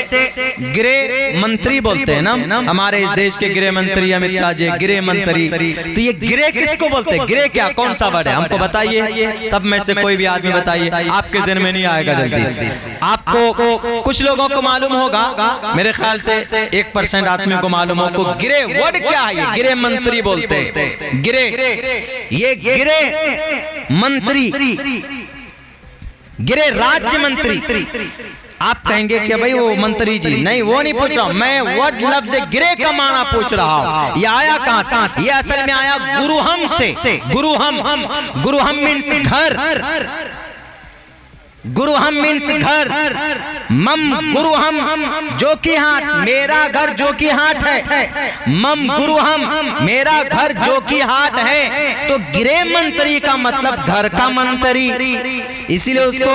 गृह मंत्री बोलते हैं ना, हमारे इस देश के गृह मंत्री अमित शाह जी, गृह मंत्री। तो ये गृह किसको बोलते हैं, गृह क्या, कौन सा वर्ड है, हमको बताइए। सब में से कोई भी आदमी बताइए, आपके ज़हन में नहीं आएगा जल्दी से। आपको कुछ लोगों को मालूम होगा, मेरे ख्याल से 1% आदमी को मालूम हो को गृह वर्ड क्या है। ये गृह मंत्री बोलते हैं, गृह, ये गृह मंत्री, गृह राज्य मंत्री। आप कहेंगे कि भाई वो मंत्री जी, नहीं वो नहीं पूछ रहा हूं मैं, वर्ड लफ्ज गृह का माना पूछ रहा हूं। ये आया कहां से, ये असल में आया गुरुहम से। गुरुहम मीन्स घर, गुरुहम मीन्स घर, मम गुरुहम जो कि हाथ, मेरा घर जो कि हाथ है, मम गुरुहम मेरा घर जो कि हाथ है। तो गृह मंत्री का मतलब घर का मंत्री, इसीलिए उसको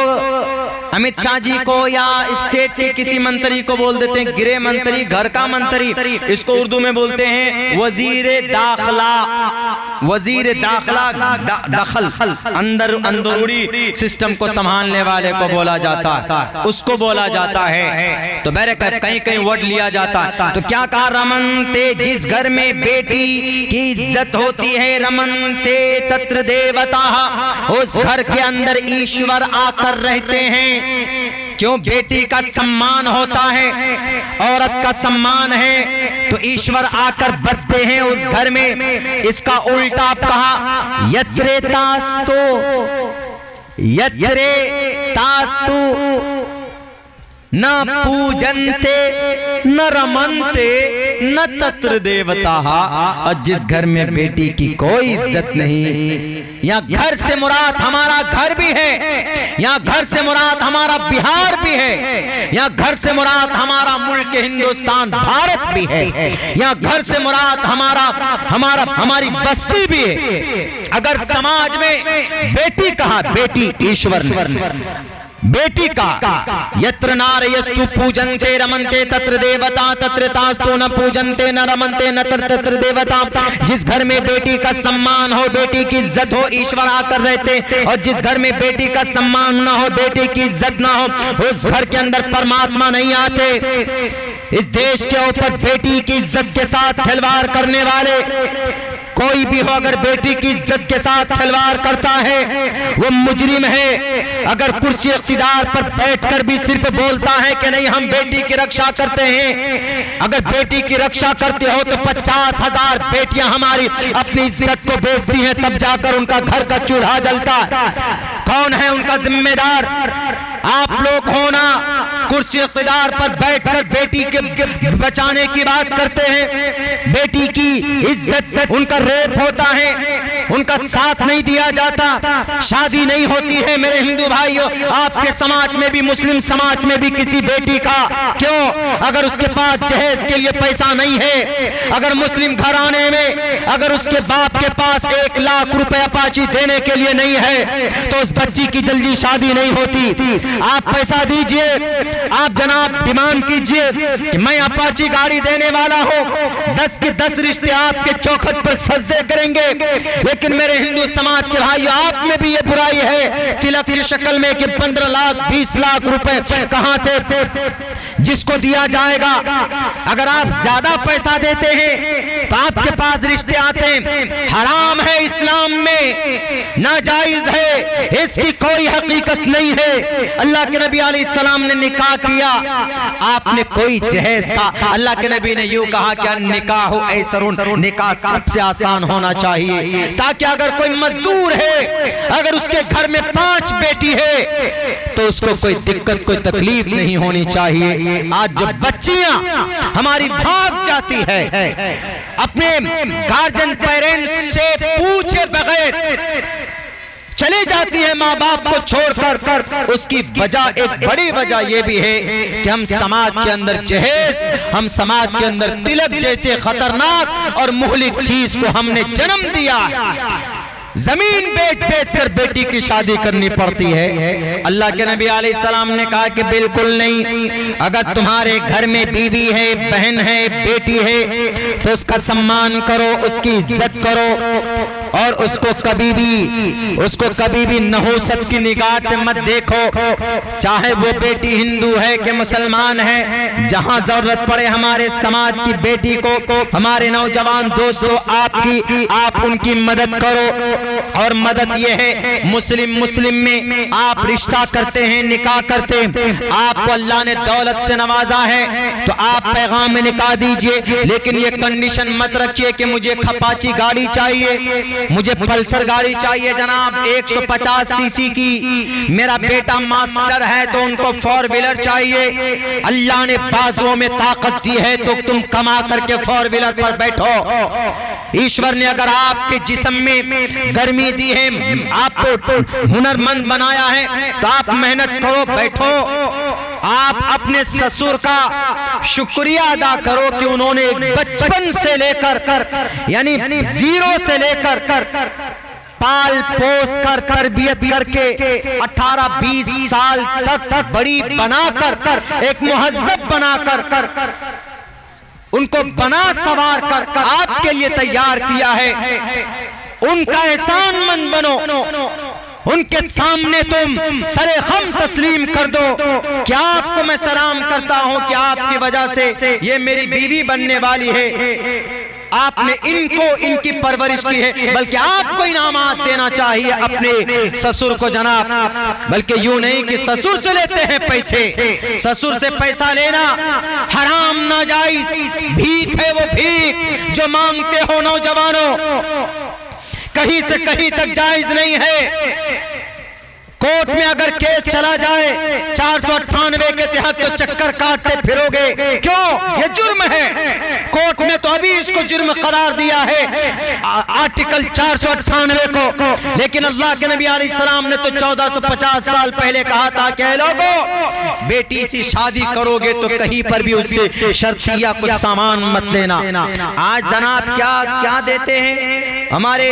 अमित शाह जी को या स्टेट के किसी मंत्री को बोल देते हैं गृह मंत्री, घर का मंत्री। इसको उर्दू में बोलते हैं वजीर दाखला, वजीर दाखला, दखल, अंदरूनी सिस्टम को संभालने वाले को बोला जाता है, उसको बोला जाता है। तो बैरक कहीं कहीं वर्ड लिया जाता है। तो क्या कहा, रमनते, जिस घर में बेटी की इज्जत होती है, रमनते तत्र देवता, उस घर के अंदर ईश्वर आकर रहते हैं। क्यों, बेटी का सम्मान होता है, औरत का सम्मान है, तो ईश्वर आकर बसते हैं उस घर में। इसका उल्टा आप कहा, यत्रे तास्तो, यत्रे तास्तु न पूजन्ते न रमन्ते न तत्र देवता। और जिस घर में बेटी की कोई इज्जत नहीं, यहाँ घर से मुराद हमारा घर भी है, यहाँ घर से मुराद हमारा बिहार भी है, यहाँ घर से मुराद हमारा मुल्क हिंदुस्तान भारत भी है, यहाँ घर से मुराद हमारी बस्ती भी है। अगर समाज में बेटी कहा, बेटी ईश्वर ने, बेटी का यत्र नारयस्तु पूजन्ते रमन्ते तत्र देवता तत्र तास्तु न पूजन्ते न रमन्ते न तत्र देवता। जिस घर में बेटी का सम्मान हो, बेटी की इज्जत हो, ईश्वर आकर रहते। और जिस घर में बेटी का सम्मान ना हो, बेटी की इज्जत ना हो, उस घर के अंदर परमात्मा नहीं आते। इस देश के ऊपर बेटी की इज्जत के साथ खिलवाड़ करने वाले कोई भी हो अगर बेटी की इज्जत के साथ खिलवाड़ करता है वो मुजरिम है। अगर कुर्सी इख्तिदार पर बैठकर भी सिर्फ बोलता है कि नहीं हम बेटी की रक्षा करते हैं, अगर बेटी की रक्षा करते हो तो 50,000 बेटियां हमारी अपनी इज्जत को बेचती हैं, तब जाकर उनका घर का चूल्हा जलता है। कौन है उनका जिम्मेदार? आप लोग हो ना। कुर्सी इख्तिदार पर बैठकर बेटी के बचाने की बात करते हैं, बेटी की इज्जत, उनका रेप होता है, उनका साथ नहीं दिया जाता, शादी नहीं होती है। मेरे हिंदू भाइयों, आपके समाज में भी, मुस्लिम समाज में भी किसी बेटी का क्यों, अगर उसके पास जहेज के लिए पैसा नहीं है, अगर मुस्लिम घराने में अगर उसके बाप के पास 1 लाख रुपए अपाची देने के लिए नहीं है तो उस बच्ची की जल्दी शादी नहीं होती। आप पैसा दीजिए, आप जनाब डिमांड कीजिए कि मैं अपाची गाड़ी देने वाला हूं, 10 के 10 रिश्ते आपके चौखट पर सजदे करेंगे। लेकिन मेरे हिंदू समाज के भाइयों, आप में भी ये बुराई है तिलक की शक्ल में कि 15 लाख 20 लाख रुपए कहां से जिसको दिया जाएगा। अगर आप ज्यादा पैसा देते हैं तो आपके पास रिश्ते आते हैं, हराम है, इस्लाम में नाजायज है, इसकी कोई हकीकत नहीं है। अल्लाह के नबी अलैहिस्सलाम ने निकाह किया, आपने कोई जहेज का, अल्लाह के नबी ने यूं कहा कि निकाह ऐसरुन, निकाह सबसे आसान होना चाहिए, ताकि अगर कोई मजदूर है, अगर उसके घर में 5 बेटी है तो उसको कोई दिक्कत, कोई तकलीफ नहीं होनी चाहिए। आज जो बच्चियां हमारी भाग जाती है अपने गार्जियन पेरेंट्स से पूछे बगैर चली जाती है माँ बाप को छोड़कर, उसकी वजह, एक बड़ी वजह यह भी है कि हम समाज के अंदर जहेज, हम समाज के अंदर तिलक जैसे खतरनाक और मुहलिक चीज को हमने जन्म दिया। जमीन बेच बेच कर बेटी की शादी करनी पड़ती है। अल्लाह के नबी अलैहिस्सलाम ने कहा कि बिल्कुल नहीं, अगर तुम्हारे घर में बीवी है, बहन है, बेटी है तो उसका सम्मान करो, उसकी इज्जत करो और उसको कभी भी नहुसत की निगाह से मत देखो। चाहे वो बेटी हिंदू है कि मुसलमान है, जहां जरूरत पड़े हमारे समाज की बेटी को, हमारे नौजवान दोस्तों आप उनकी मदद करो। और मदद ये है, मुस्लिम में आप रिश्ता करते हैं, निकाह करते हैं, आपको अल्लाह ने दौलत से नवाजा है तो आप पैगाम में निकाह दीजिए, लेकिन ये कंडीशन मत रखिए कि मुझे खपाची गाड़ी चाहिए, मुझे पल्सर गाड़ी चाहिए जनाब 150 सीसी की, मेरा बेटा मास्टर है तो उनको 4 व्हीलर चाहिए। अल्लाह ने बाजुओं में ताकत दी है तो तुम कमा करके 4 व्हीलर पर बैठो। ईश्वर ने अगर आपके जिस्म में गर्मी दी है, आपको हुनरमंद बनाया है तो आप मेहनत करो, बैठो। आप अपने ससुर का शुक्रिया अदा करो कि उन्होंने बचपन से लेकर यानी 0 से लेकर पाल पोस कर तरबियत करके 18-20 साल तक बड़ी बनाकर, एक मुहज्जब बनाकर, उनको बना सवार कर आपके लिए तैयार किया है। उनका एहसानमंद बनो, उनके सामने तुम सरे हम तस्लीम कर दो। क्या आपको मैं सलाम करता हूं कि आपकी वजह से ये मेरी बीवी बनने वाली है, आपने इनकी परवरिश की है, बल्कि आपको इनामात देना चाहिए अपने ससुर को जनाब। बल्कि यूं नहीं कि ससुर से लेते हैं पैसे, ससुर से पैसा लेना हराम नाजायज, भीख है वो भीख जो मांगते हो नौजवानों, कहीं से कहीं तक जायज नहीं है। कोर्ट में अगर केस चला जाए 498 के तहत तो चक्कर काटते फिरोगे, क्यों? ये जुर्म है। कोर्ट ने तो अभी इसको जुर्म करार दिया है आर्टिकल 498 को, लेकिन अल्लाह के नबी अलैहिस्सलाम ने तो 1450 साल पहले कहा था कि लोगों, बेटी से शादी करोगे तो कहीं पर भी उससे शर्तिया कुछ सामान मत लेना। आज जनाब क्या देते हैं हमारे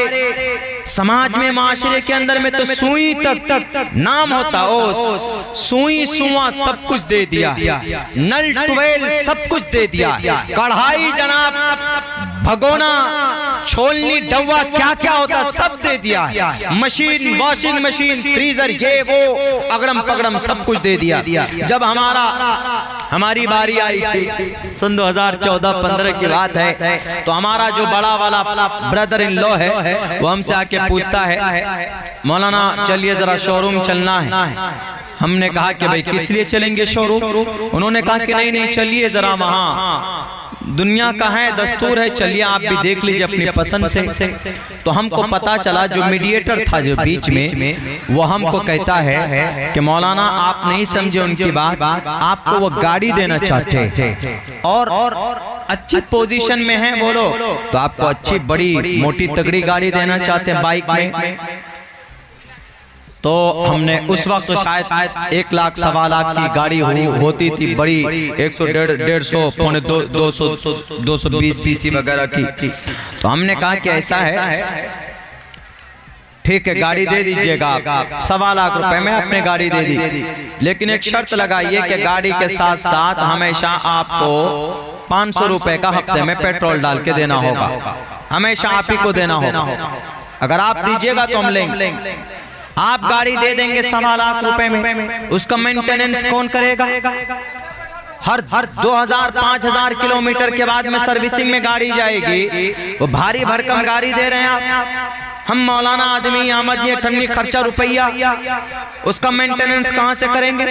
समाज में, माशरे के अंदर में तो सुई तक नाम होता, ओ सुई सुआ सब कुछ दे दिया, नल ट्वेल सब कुछ दे दिया, कढ़ाई जनाब, भगोना छोलनी डब्बा क्या क्या होता सब दे दिया है, मशीन, वॉशिंग मशीन, फ्रीजर, ये वो अगड़म पगड़म सब कुछ दे दिया। जब हमारी बारी आई थी, सन 2014-15 की बात है, तो हमारा जो बड़ा वाला ब्रदर इन लॉ है वो हमसे आके पूछता है, मौलाना चलिए जरा शोरूम चलना है। हमने कहा कि भाई किस लिए चलेंगे शोरूम? उन्होंने कहा कि नहीं चलिए जरा, वहाँ दुनिया का है, दस्तूर है, चलिए आप भी देख लीजिए अपनी पसंद से। तो हमको पता चला जो मीडिएटर था जो बीच में, वो हमको कहता है कि मौलाना आप नहीं समझे उनकी बात, आपको वो गाड़ी देना चाहते हैं और अच्छी पोजीशन में है वो लोग, तो आपको अच्छी बड़ी मोटी तगड़ी गाड़ी देना चाहते हैं बाइक में। तो हमने उस वक्त शायद 1 लाख सवा लाख की गाड़ी होती थी, बड़ी 100, 150, पौने 200, 220 सीसी वगैरह की। तो हमने कहा कि ऐसा है, ठीक है गाड़ी दे दीजिएगा आप, 1.25 लाख रुपए में अपने गाड़ी दे दी, लेकिन एक शर्त लगाइए कि गाड़ी के साथ साथ हमेशा आपको 500 रुपए का हफ्ते में पेट्रोल डाल के देना होगा, हमेशा आप ही को देना होगा। अगर आप दीजिएगा तो हम लेंगे। आप गाड़ी दे देंगे 1.25 लाख रुपए में, उसका मेंटेनेंस कौन करेगा? हर 2000-5000 किलोमीटर के बाद में सर्विसिंग में गाड़ी जाएगी, वो भारी भरकम गाड़ी दे रहे हैं आप। हम मौलाना आदमी, आमदनी, ठन्नी, खर्चा रुपया, उसका मेंटेनेंस कहां से करेंगे?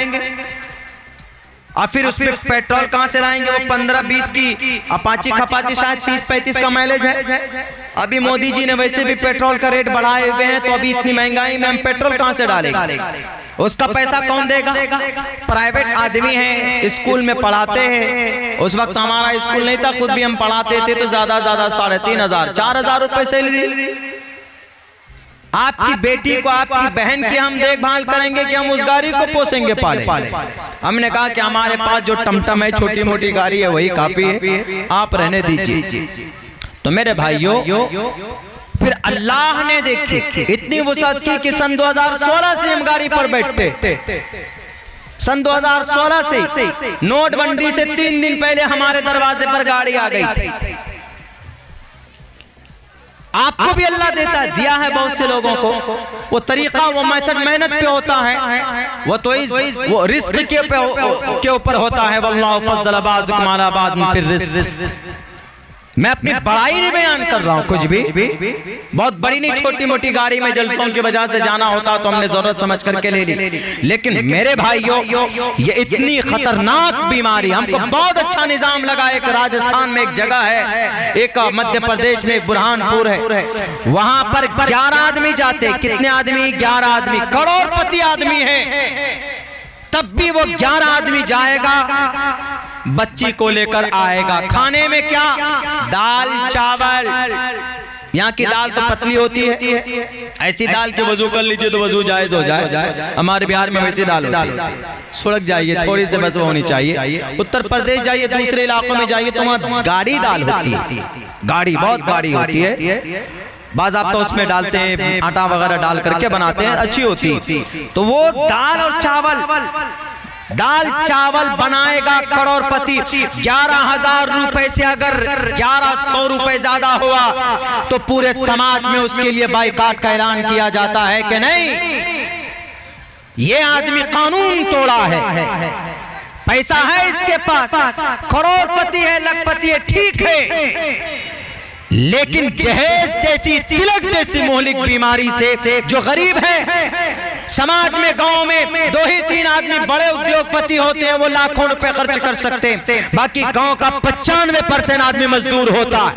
और फिर उसमें पेट्रोल कहां से लाएंगे? वो 15-20 की अपाची खपाची शायद 30-35 का माइलेज है। अभी मोदी जी ने वैसे भी पेट्रोल का रेट बढ़ाए हुए हैं, तो अभी इतनी महंगाई में हम पेट्रोल कहां से डालेंगे? उसका पैसा कौन देगा? प्राइवेट आदमी है, स्कूल में पढ़ाते हैं। उस वक्त हमारा स्कूल नहीं था, खुद भी हम पढ़ाते थे, तो ज्यादा 3,500-4,000 रुपए सैलरी। आपकी बेटी को, आपकी बहन की हम देखभाल करेंगे कि हम उस गाड़ी को पोसेंगे, पालेंगे? हमने कहा कि हमारे पास जो टमटम है, छोटी मोटी गाड़ी है, वही काफी है, आप रहने दीजिए। तो मेरे भाइयों, फिर अल्लाह ने देखी इतनी वुसअत की कि सन 2016 से हम गाड़ी पर बैठते। सन 2016 से, नोटबंदी से 3 दिन पहले हमारे दरवाजे पर गाड़ी आ गई थी। आपको भी अल्लाह देता है, दिया है बहुत से लोगों को। वो तरीका, वो मेथड मेहनत पे होता है, वो रिस्क के ऊपर होता है। वल्लाहु फज़्ज़ल बाज़ुकुम अला बाज़ फिर रिस्क। मैं अपनी बड़ाई नहीं बयान कर रहा हूँ, कुछ भी बहुत बड़ी नहीं, छोटी मोटी गाड़ी में जलसों की वजह से जाना होता तो हमने जरूरत समझ करके ले ली। लेकिन मेरे भाइयों, ये इतनी खतरनाक बीमारी, हमको बहुत अच्छा निजाम लगा। एक राजस्थान में एक जगह है, एक मध्य प्रदेश में एक बुरहानपुर है, वहां पर 11 आदमी जाते। कितने आदमी? 11 आदमी, करोड़पति आदमी है, तब भी वो 11 आदमी जाएगा, बच्ची को लेकर आएगा। खाने में क्या? दाल चावल। यहाँ की दाल तो पतली होती है, ऐसी दाल के वजू कर लीजिए तो वजू जायज हो जाए। हमारे बिहार में वैसी दाल होती है, सुलग जाइए, थोड़ी सी बस होनी चाहिए। उत्तर प्रदेश जाइए, दूसरे इलाकों में जाइए तो वहाँ गाढ़ी दाल होती है, गाढ़ी, बहुत गाढ़ी होती है। बाज़ आप तो उसमें डालते हैं, आटा वगैरह डाल करके बनाते हैं, अच्छी होती है। तो वो दाल और दाल चावल बनाएगा करोड़पति। 11,000 रुपए से अगर 1,100 रुपए ज्यादा हुआ तो पूरे समाज में उसके लिए बाइकाट का ऐलान किया जाता है कि नहीं, ये आदमी कानून तोड़ा है। पैसा है इसके पास, करोड़पति है, लखपति है, ठीक है, लेकिन जहेज जैसी, तिलक जैसी मोहलिक बीमारी से जो गरीब है, समाज में, गांव में 2 ही 3 आदमी बड़े उद्योगपति होते हैं, वो लाखों रुपए खर्च कर सकते हैं। बाकी गांव का 95% आदमी मजदूर होता है,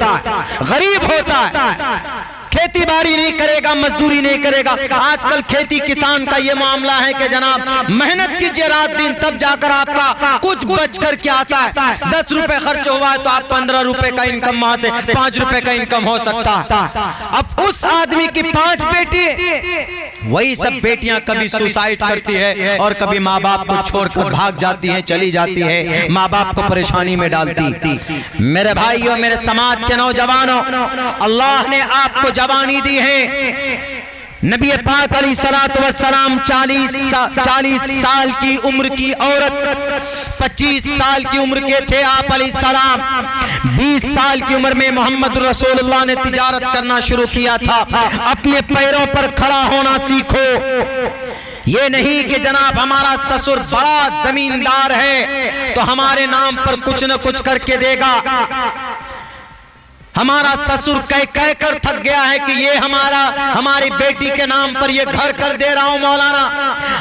गरीब होता है, खेती बाड़ी नहीं करेगा, मजदूरी नहीं करेगा। आजकल खेती किसान का ये मामला है कि जनाब मेहनत कीजिए रात दिन, तब जाकर आपका कुछ बच कर के आता है। 10 रुपए खर्च हुआ है तो आप 15 रुपए का इनकम, वहां से 5 रुपए का इनकम हो सकता है। अब उस आदमी की 5 बेटी, वही सब बेटियां कभी सुसाइड करती है और कभी माँ बाप को छोड़कर भाग जाती हैं, चली जाती है, माँ बाप को परेशानी में डालती। मेरे भाइयों, मेरे समाज के नौजवानों, अल्लाह ने आपको जवानी दी है, नबी पाक अलैहिस्सलातु वस्सलाम 40 साल की उम्र की औरत, 25 साल की उम्र के थे आप अलैहिस्सलाम। 20 साल की उम्र में मोहम्मद रसूलुल्लाह ने तिजारत करना शुरू किया था। अपने पैरों पर खड़ा होना सीखो। ये नहीं कि जनाब हमारा ससुर बड़ा जमींदार है तो हमारे नाम पर कुछ न कुछ करके देगा। हमारा ससुर कह कह कर थक गया है कि ये हमारी बेटी के नाम पर ये घर कर दे रहा हूं मौलाना।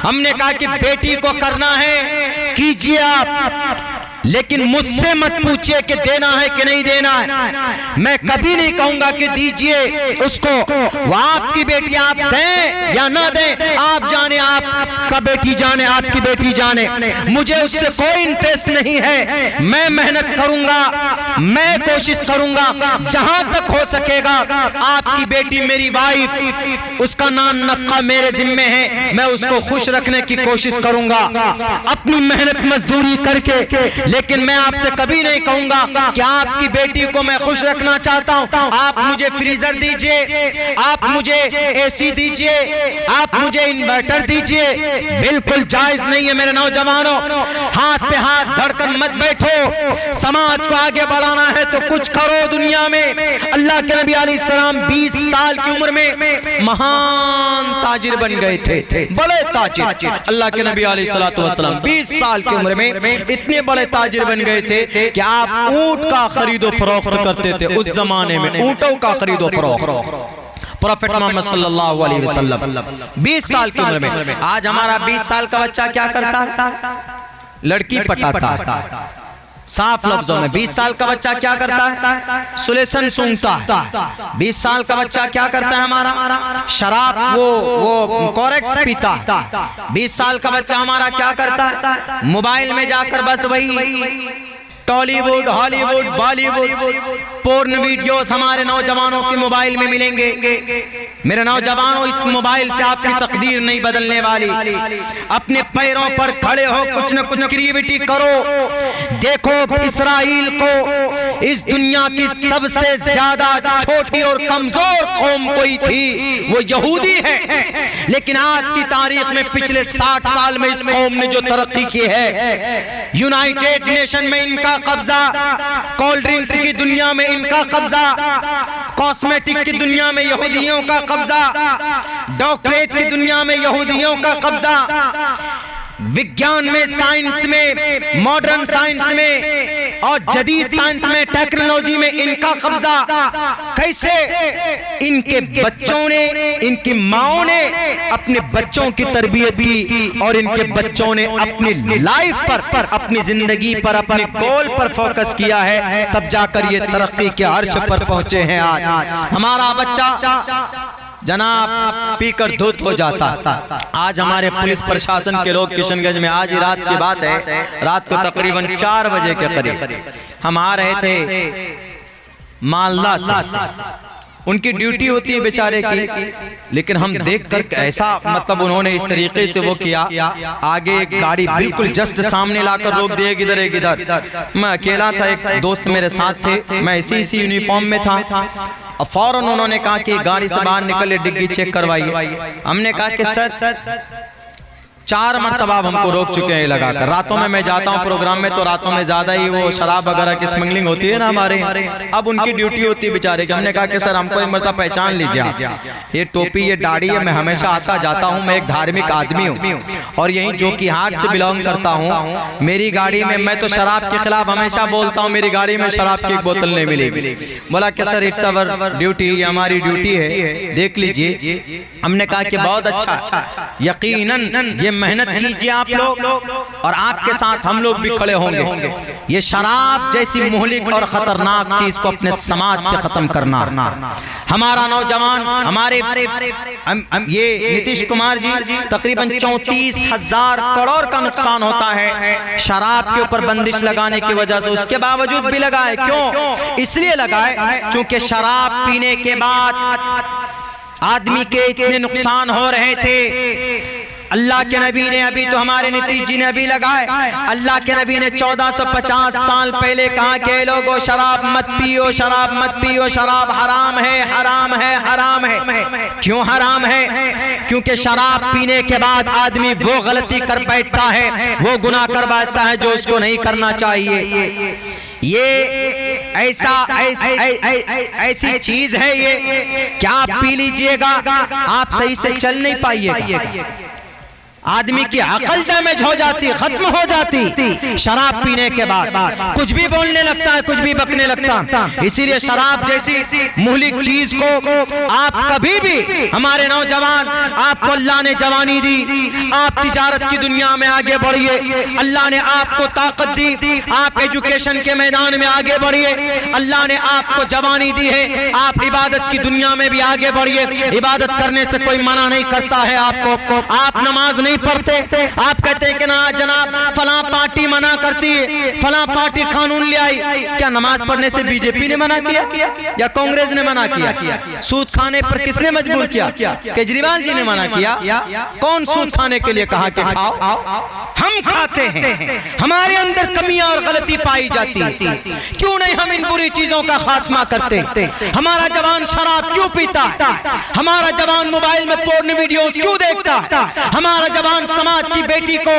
हमने कहा कि बेटी को करना है कीजिए आप, लेकिन मुझसे मत पूछिए कि देना है कि नहीं देना है। मैं कभी नहीं कहूंगा कि दीजिए उसको, वो आपकी बेटी, आप दें या ना दें आप जाने, आपका बेटी जाने, आपकी बेटी जाने। मुझे उससे कोई इंटरेस्ट नहीं है। मैं मेहनत करूंगा, मैं कोशिश करूंगा जहां तक हो सकेगा। आपकी बेटी मेरी वाइफ, उसका नाम नफका मेरे जिम्मे है, मैं उसको खुश रखने की कोशिश करूंगा अपनी मेहनत मजदूरी करके। लेकिन मैं आपसे कभी नहीं कहूंगा कि आपकी बेटी को मैं खुश रखना चाहता हूं, आप मुझे फ्रीजर दीजिए, आप मुझे एसी दीजिए, आप मुझे इन्वर्टर दीजिए। बिल्कुल जायज नहीं है मेरे नौजवानों। हाथ पे हाथ धड़कर मत बैठो। समाज को आगे बढ़ाना है तो कुछ करो दुनिया में। अल्लाह के नबी अलैहिस्सलाम 20 साल की उम्र में महान ताजिर बन गए थे, बड़े ताजिर। अल्लाह के नबी अलैहिस्सलाम 20 साल की उम्र में इतने बड़े ताजिर बन गए थे कि आप ऊंट का खरीदो फरोख्त करते थे। उस जमाने में ऊंटों का खरीदो फरोख्त। प्रॉफेट मोहम्मद सल्लल्लाहु अलैहि वसल्लम 20 साल की उम्र में। आज हमारा 20 साल का बच्चा क्या करता है? लड़की पटाता है। साफ लफ्जों में 20 साल का बच्चा क्या करता है? सुलेसन सूंघता है। 20 साल का बच्चा क्या करता है हमारा? शराब वो कोरेक्स पीता है। 20 साल का बच्चा हमारा क्या करता है? मोबाइल में जाकर बस वही Tollywood, Hollywood, Bollywood, porn videos हमारे नौजवानों के मोबाइल में मिलेंगे। मेरे नौजवानों, इस मोबाइल से आपकी तकदीर नहीं बदलने वाली। अपने पैरों पर खड़े हो, कुछ न कुछ क्रिएटिविटी करो। देखो इस्राइल को इस दुनिया की सबसे ज्यादा छोटी और कमजोर कौम कोई थी, वो यहूदी है। लेकिन आज की तारीख में पिछले 60 साल में इस कौम ने जो तरक्की की है, यूनाइटेड नेशन में इनका कब्जा, कोल्ड ड्रिंक्स की दुनिया में इनका कब्जा, कॉस्मेटिक की दुनिया में यहूदियों का कब्जा, डॉक्टरेट की दुनिया में यहूदियों का कब्जा, विज्ञान में, साइंस में, मॉडर्न साइंस में और जदीद साइंस में, टेक्नोलॉजी में इनका कब्जा। कैसे? इनके बच्चों ने, इनकी माओं ने अपने बच्चों की तरबियत की और इनके बच्चों ने अपनी लाइफ पर, अपनी जिंदगी पर, अपने गोल पर फोकस किया है। तब जाकर ये तरक्की के अर्श पर पहुंचे हैं। आज हमारा बच्चा जनाब पीकर धुत हो जाता। आज हमारे पुलिस प्रशासन के लोग किशनगंज में, आज ही रात की बात है, रात को तकरीबन 4 बजे के करीब हम आ रहे थे मालदा से। उनकी ड्यूटी होती है बेचारे की, लेकिन हम देख कर ऐसा, मतलब उन्होंने इस तरीके से वो किया, आगे एक गाड़ी बिल्कुल जस्ट सामने लाकर रोक दिया, किधर है किधर। मैं अकेला था, एक दोस्त मेरे साथ थे, मैं इसी यूनिफॉर्म में था। और फौरन उन्होंने कहा कि गाड़ी से बाहर निकले, डिग्गी चेक करवाइए। हमने कहा कि सर 4 मरतबा हमको रोक चुके हैं लगाकर। रातों में मैं जाता हूँ प्रोग्राम में, तो रातों में ज्यादा ही वो शराब वगैरह की स्मगलिंग होती है ना हमारे। अब उनकी ड्यूटी होती है बेचारे की। हमने कहा कि सर हमको एक मरतबा पहचान लीजिए आप, ये टोपी, ये दाढ़ी है, मैं हमेशा आता जाता हूँ, मैं एक धार्मिक आदमी हूँ और यही जो कि हाट से बिलोंग करता हूँ। मेरी गाड़ी में, मैं तो शराब के खिलाफ हमेशा बोलता हूँ, मेरी गाड़ी में शराब की एक बोतल नहीं मिलेगी। बोला कि सर इट्स अवर ड्यूटी, ये हमारी ड्यूटी है, देख लीजिए। हमने कहा कि बहुत अच्छा, यकीनन ये मेहनत कीजिए आप लोग और आपके साथ हम लोग भी खड़े होंगे। ये शराब जैसी मुहलिक और खतरनाक चीज को अपने समाज से खत्म करना। हमारा नौजवान, हमारे ये नीतीश कुमार जी, तकरीबन 34,000 करोड़ का नुकसान होता है शराब के ऊपर बंदिश लगाने की वजह से। उसके बावजूद भी लगाए, क्यों? इसलिए लगाए क्योंकि शराब पीने के बाद आदमी के इतने नुकसान हो रहे थे। अल्लाह के नबी ने अभी तो हमारे नीतीश जी ने अभी लगाए, अल्लाह के नबी ने 1450 साल पहले कहा कि लोगों शराब मत पियो, शराब मत पियो, शराब हराम है, हराम है, हराम है। क्यों हराम है? क्योंकि शराब पीने के बाद आदमी वो गलती कर बैठता है, वो गुनाह कर बैठता है जो उसको नहीं करना चाहिए। ये ऐसी चीज है ये, क्या आप पी लीजिएगा आप सही से चल नहीं पाइएगा, आदमी की अकल डैमेज हो जाती, खत्म हो जाती शराब पीने के बाद, कुछ भी बोलने लगता है, कुछ भी बकने लगता। इसीलिए शराब जैसी मुहलिक चीज को आप कभी भी, हमारे नौजवान, आपको अल्लाह ने जवानी दी, आप तिजारत की दुनिया में आगे बढ़िए, अल्लाह ने आपको ताकत दी, आप एजुकेशन के मैदान में आगे बढ़िए, अल्लाह ने आपको जवानी दी है, आप इबादत की दुनिया में भी आगे बढ़िए। इबादत करने से कोई मना नहीं करता है आपको, आप नमाज नहीं पढ़ते, आप कहते हैं कि ना जनाब फलां पार्टी मना करती है, फलां पार्टी कानून ले आई। क्या नमाज पढ़ने से बीजेपी ने मना किया या कांग्रेस ने मना किया? सूद खाने पर किसने मजबूर किया? केजरीवाल जी ने मना किया। कौन सूद खाने के लिए कहा कि खाओ? हम खाते हैं, हमारे अंदर कमियां और गलती पाई जाती है, क्यों नहीं हम इन बुरी चीजों का खात्मा करते? हमारा जवान शराब क्यों पीता है? हमारा जवान मोबाइल में पोर्न वीडियोस क्यों देखता है? हमारा जवान समाज की बेटी को,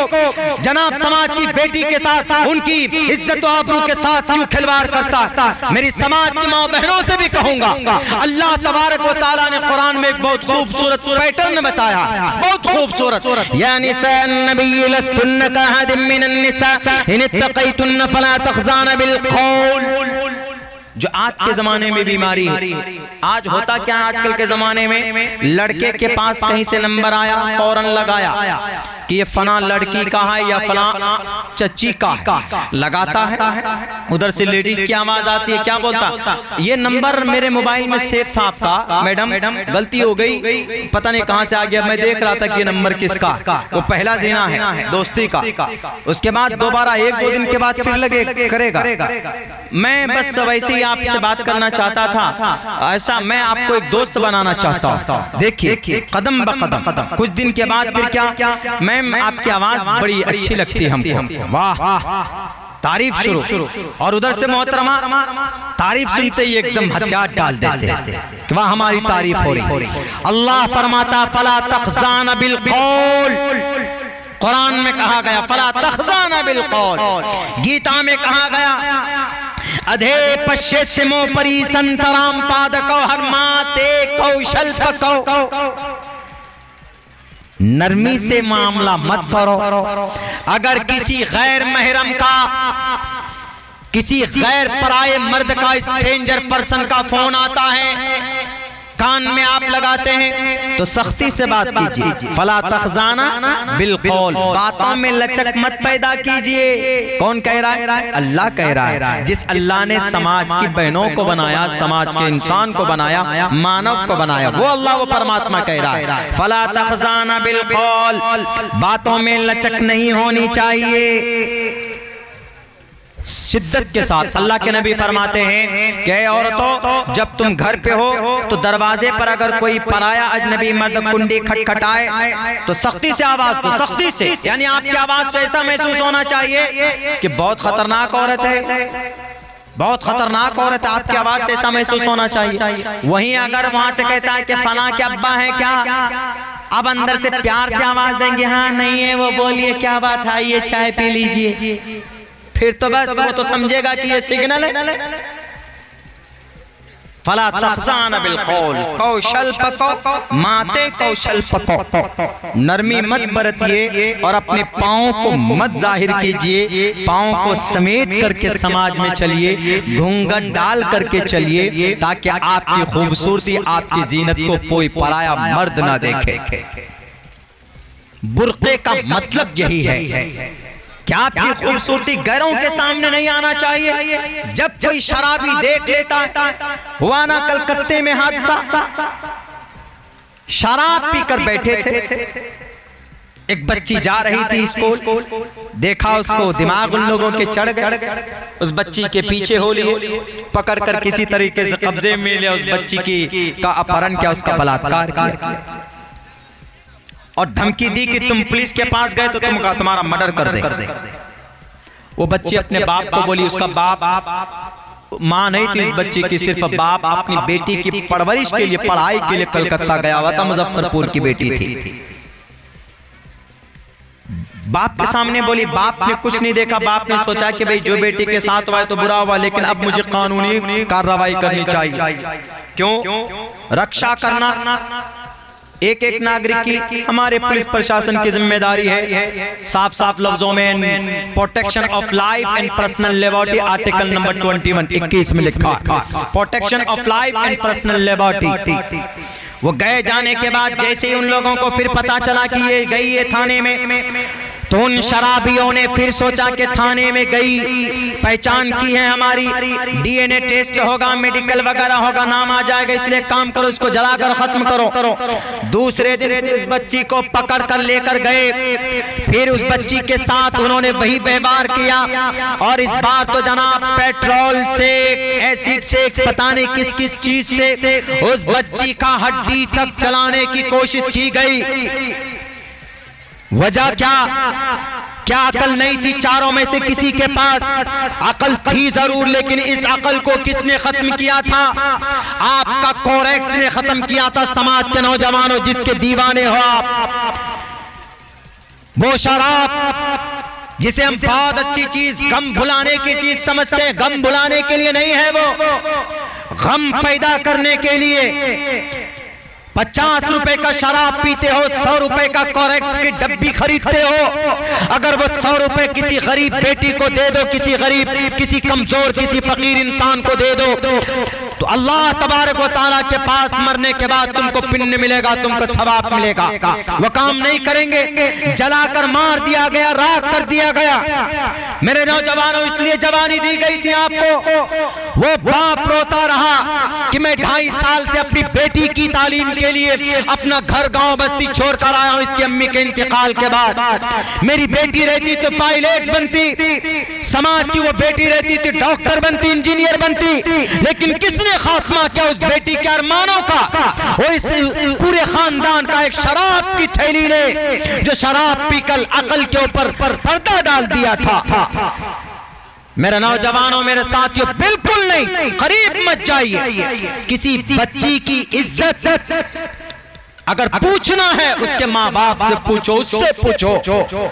जनाब समाज की बेटी के साथ, उनकी इज्जत और आबरू के साथ क्यों खिलवाड़ करता है? मेरी समाज की माँ बहनों से भी कहूंगा, अल्लाह तबारक व तआला ने कुरान में एक बहुत खूबसूरत पैटर्न बताया, बहुत खूबसूरत। या निसान नबी लस्तुन्न कहदिम मिनन निसा इन इत्तक़ैतुन्न फला तख़ज़ान बिल क़ौल। जो आज के जमाने में बीमारी है, आज होता क्या है, आजकल के जमाने में लड़के के पास कहीं से नंबर आया, फौरन लगाया कि ये फला लड़की का है या फला चच्ची का है, लगाता है, उधर से लेडीज की आवाज आती है, क्या बोलता, ये नंबर मेरे मोबाइल में सेव था आपका मैडम, गलती हो गई, पता नहीं कहां से आ गया, मैं देख रहा था कि ये नंबर किसका, वो पहला ज़िना है दोस्ती का, उसके बाद दोबारा 1-2 दिन के बाद फिर लगे करेगा। मैं बस वैसे ही आपसे बात करना चाहता था, ऐसा मैं आपको एक दोस्त बनाना चाहता हूँ। देखिए कदम ब कदम, कुछ दिन के बाद फिर क्या, मैम आपकी आवाज बड़ी अच्छी लगती है हमको, वाह, तारीफ शुरू, और उधर से मोहतरमा तारीफ सुनते ही एकदम हथियार डाल देते कि वाह हमारी तारीफ हो रही। अल्लाह फरमाता फला तख़ज़ान बिल क़ौल, कुरान में कहा गया फला तख़ज़ान बिल क़ौल, गीता में कहा गया अधे पश्येतिमो परी संतराम पादको हरमाते कौशल पको, नरमी से मामला मत करो। अगर किसी गैर महरम का, किसी गैर पराये मर्द का, स्ट्रेंजर पर्सन का फोन आता है, कान में आप लगाते हैं तो सख्ती से बात कीजिए। फला तख़ज़ाना बिल क़ौल, बातों में लचक मत पैदा कीजिए। कौन कह रहा है? अल्लाह कह रहा है। जिस अल्लाह ने समाज की बहनों को बनाया, समाज के इंसान को बनाया, मानव को बनाया, वो अल्लाह, वो परमात्मा कह रहा है फला तख़ज़ाना बिल क़ौल, बातों में लचक नहीं होनी चाहिए, शिद्दत के साथ। अल्लाह के नबी फरमाते हैं कि औरतों जब तुम घर पे हो तो दरवाजे पर अगर कोई पराया अजनबी मर्द कुंडी खटखटाए तो सख्ती से आवाज दो, सख्ती से, यानी आपकी आवाज से ऐसा महसूस होना चाहिए कि बहुत खतरनाक औरत है, बहुत खतरनाक औरत है, आपकी आवाज से ऐसा महसूस होना चाहिए। वहीं अगर वहां से कहता है कि फला के अब्बा है क्या, अब अंदर से प्यार से आवाज देंगे, हाँ नहीं है वो, बोलिए क्या बात है, आइए चाय पी लीजिए, फिर तो बस वो तो समझेगा कि ये सिग्नल है। फला तख़ज़ान बिल क़ौल, कौशल पको, माते कौशल पको, नरमी मत बरतिए और अपने पाँव को मत जाहिर कीजिए, पाँव को समेट करके समाज में चलिए, घूंघट डाल करके चलिए, ताकि आपकी खूबसूरती, आपकी जीनत को कोई पराया मर्द ना देखे। बुर्क़े का मतलब यही है, क्या आपकी खूबसूरती गैरों के सामने नहीं आना चाहिए। जब कोई शराबी देख लेता है, हुआ ना कलकत्ते में हादसा, शराब पीकर बैठे थे, एक बच्ची जा रही थी स्कूल, देखा उसको, दिमाग उन लोगों के चढ़ गए, उस बच्ची के पीछे हो लिए, पकड़कर किसी तरीके से कब्जे में लिया, उस बच्ची की का अपहरण किया, उसका बलात्कार किया। और धमकी दी कि तुम पुलिस के पास गए तो तुम्हारा मर्डर कर दे। वो बच्ची अपने बाप को बोली, उसका बाप, मां नहीं थी इस बच्ची की, सिर्फ बाप अपनी बेटी की परवरिश के लिए, पढ़ाई के लिए कलकत्ता गया हुआ था, मुजफ्फरपुर की बेटी थी। बाप के सामने बोली, बाप ने कुछ नहीं देखा, बाप ने सोचा कि भाई जो बेटी के साथ हुआ है तो बुरा हुआ, लेकिन अब मुझे कानूनी कार्रवाई करनी चाहिए। क्यों? रक्षा करना एक एक नागरिक की, हमारे पुलिस प्रशासन की जिम्मेदारी है। साफ साफ लफ्जों में protection of life and personal liberty, article number 21 में लिखा, protection of life and personal liberty. वो गए, जाने के बाद जैसे ही उन लोगों को फिर पता चला कि ये गई है थाने में, तो उन शराबियों ने फिर सोचा कि थाने में गई, पहचान की है हमारी, डीएनए टेस्ट होगा, मेडिकल वगैरह होगा, नाम आ जाएगा, इसलिए काम करो, इसको जलाकर खत्म करो। दूसरे दिन इस बच्ची को पकड़ कर लेकर गए, फिर उस बच्ची के साथ उन्होंने वही व्यवहार किया, और इस बार तो जनाब पेट्रोल से, एसिड से, पता नहीं किस किस चीज से उस बच्ची का हड्डी तक चलाने की कोशिश की गई। वजह क्या अकल नहीं थी चारों में से किसी के पास? अकल थी जरूर, लेकिन इस अकल को किसने खत्म किया था? आपका कोरेक्स ने खत्म किया था। समाज के नौजवानों, जिसके दीवाने हो आप, वो शराब जिसे हम बहुत अच्छी चीज, गम भुलाने की चीज समझते हैं, गम भुलाने के लिए नहीं है, वो गम पैदा करने के लिए। 50 रुपए का शराब पीते हो, 100 रुपए का कोरेक्स की डब्बी खरीदते हो, अगर वो 100 रुपए किसी गरीब बेटी को दे दो, किसी गरीब, किसी कमजोर, किसी फकीर इंसान को दे दो, तो अल्लाह तबारक व तआला के पास मरने के बाद तुमको पुण्य मिलेगा, तुमको सवाब मिलेगा। वो काम नहीं करेंगे। जलाकर मार दिया गया, राख कर दिया गया। मेरे नौजवानों, इसलिए जवानी दी गई थी आपको। वो बाप रोता रहा कि मैं 2.5 साल से अपनी बेटी की तालीम के लिए अपना घर, गांव, बस्ती छोड़ कर आया हूं। इसकी अम्मी के इंतकाल के बाद मेरी बेटी रहती तो पायलट बनती, समाज की वो बेटी रहती थी डॉक्टर बनती, इंजीनियर बनती, लेकिन किसने खात्मा किया उस बेटी के अरमानों का? वो इस पूरे खानदान का एक शराब की थैली ने, जो शराब पीकर अकल के ऊपर पर्दा डाल दिया था। मेरे नौजवानों, मेरे साथियों, बिल्कुल नहीं, करीब मत जाइए। किसी बच्ची की इज्जत अगर पूछना है, उसके माँ बाप से पूछो, उससे पूछो।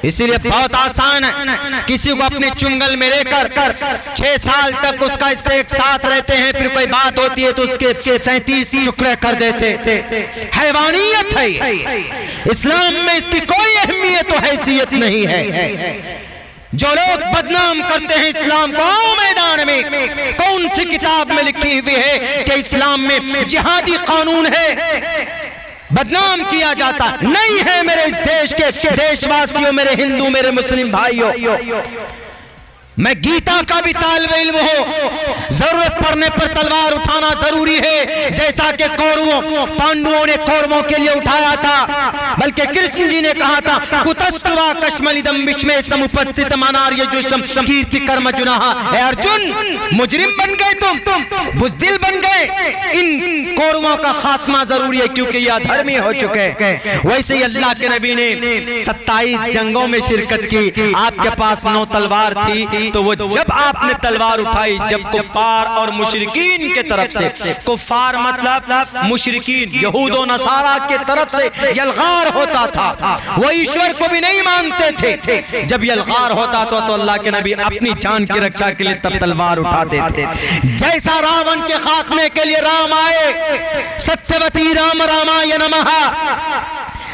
इसीलिए बहुत आसान है, किसी को अपने चुंगल में लेकर 6 साल तक उसका इससे एक साथ रहते हैं, फिर कोई बात होती है तो उसके 37 टुकड़े कर देते। हैवानियत है। इस्लाम में इसकी कोई अहमियत और हैसियत नहीं है। जो लोग बदनाम करते हैं इस्लाम को, मैदान में कौन सी किताब में लिखी हुई है कि इस्लाम में जिहादी कानून है? बदनाम किया जाता नहीं है। मेरे इस देश के देशवासियों, मेरे हिंदू, मेरे मुस्लिम भाइयों, मैं गीता का भी तालिब इल्म हो, जरूरत पड़ने पर तलवार उठाना जरूरी है, जैसा कि कौरवों, पांडवों ने कौरवों के लिए उठाया था। बल्कि कृष्ण जी ने कहा था, कुतस्तुवा कश्मलिदम विस्मय समुपस्थित मनार्य जुष्टम कीर्ति कर्म जुनाहा। है अर्जुन, मुजरिम बन गए तुम, बुज़दिल बन गए। इन कौरवों का खात्मा जरूरी है, क्योंकि ये अधर्मी हो चुके हैं। वैसे ही अल्लाह के नबी ने 27 जंगों में शिरकत की। आपके पास 9 तलवार थी, तो वो जब आपने तलवार उठाई, जब कुफ्फार और मुशरिकीन के तरफ से, कुफ्फार मतलब मुशरिकीन, यहूद और नसारा के तरफ से यलगार होता था, वो ईश्वर को भी नहीं मानते थे। जब यलगार होता तो अल्लाह के नबी अपनी जान की रक्षा के लिए तब तलवार उठाते थे। जैसा रावण के खात्मे के लिए राम आए, सत्यवती राम रामाय नमः,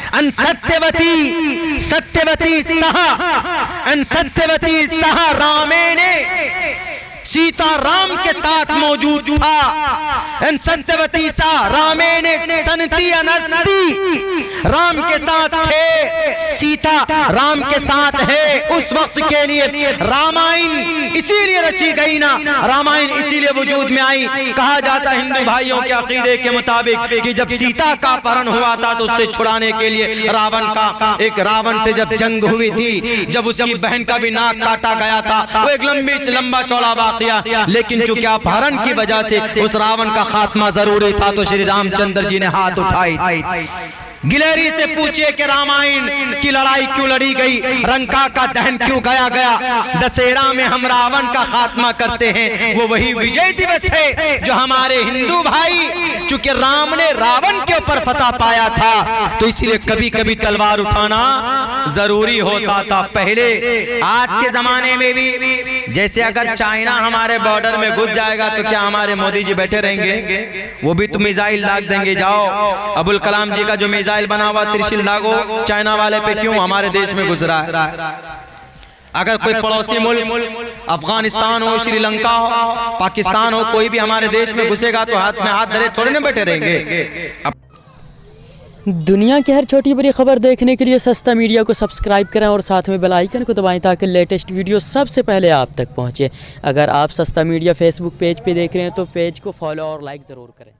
अन सत्यवती सत्यवती सह, अन सत्यवती सह रामेणे, सीता राम के साथ मौजूद था। अन सत्यवती सा रामेणे सनती अनस्ती, राम के साथ थे, सीता राम के साथ है। उस वक्त के लिए रामायण इसीलिए रची गई ना, रामायण इसीलिए वजूद में आई। कहा जाता हिंदू भाइयों के अकीदे के मुताबिक कि जब सीता का अपहरण हुआ था तो उससे छुड़ाने के लिए रावण से जब जंग हुई थी, जब उसकी बहन का भी नाक काटा गया था, वो एक लंबा चौड़ा वाकया, लेकिन चूंकि अपहरण की वजह से उस रावण का खात्मा जरूरी था, तो श्री रामचंद्र जी ने हाथ उठाई। गिलेरी से पूछे कि रामायण की लड़ाई क्यों लड़ी गई, रंका का दहन क्यों गया गया। दशहरा में हम रावण का खात्मा करते हैं, वो वही विजय दिवस है जो हमारे हिंदू भाई, चूंकि राम ने रावण के ऊपर फतह पाया था तो इसलिए कभी कभी तलवार उठाना जरूरी होता था पहले। आज के जमाने में भी जैसे अगर चाइना हमारे बॉर्डर में घुस जाएगा तो क्या हमारे मोदी जी बैठे रहेंगे? वो भी तो मिसाइल दाग देंगे। जाओ अबुल कलाम जी का जो मिसाइल बना हुआ त्रिशूल दागो चाइना वाले पे, क्यों हमारे देश में गुजरा है। अगर कोई पड़ोसी मुल्क अफगानिस्तान हो, श्रीलंका हो, पाकिस्तान हो, कोई भी हमारे देश में घुसेगा तो हाथ में हाथ धरे थोड़े ना बैठे रहेंगे। दुनिया की हर छोटी बड़ी खबर देखने के लिए सस्ता मीडिया को सब्सक्राइब करें और साथ में बेल आइकन को दबाएं ताकि लेटेस्ट वीडियो सबसे पहले आप तक पहुंचे। अगर आप सस्ता मीडिया फेसबुक पेज पे देख रहे हैं तो पेज को फॉलो और लाइक ज़रूर करें।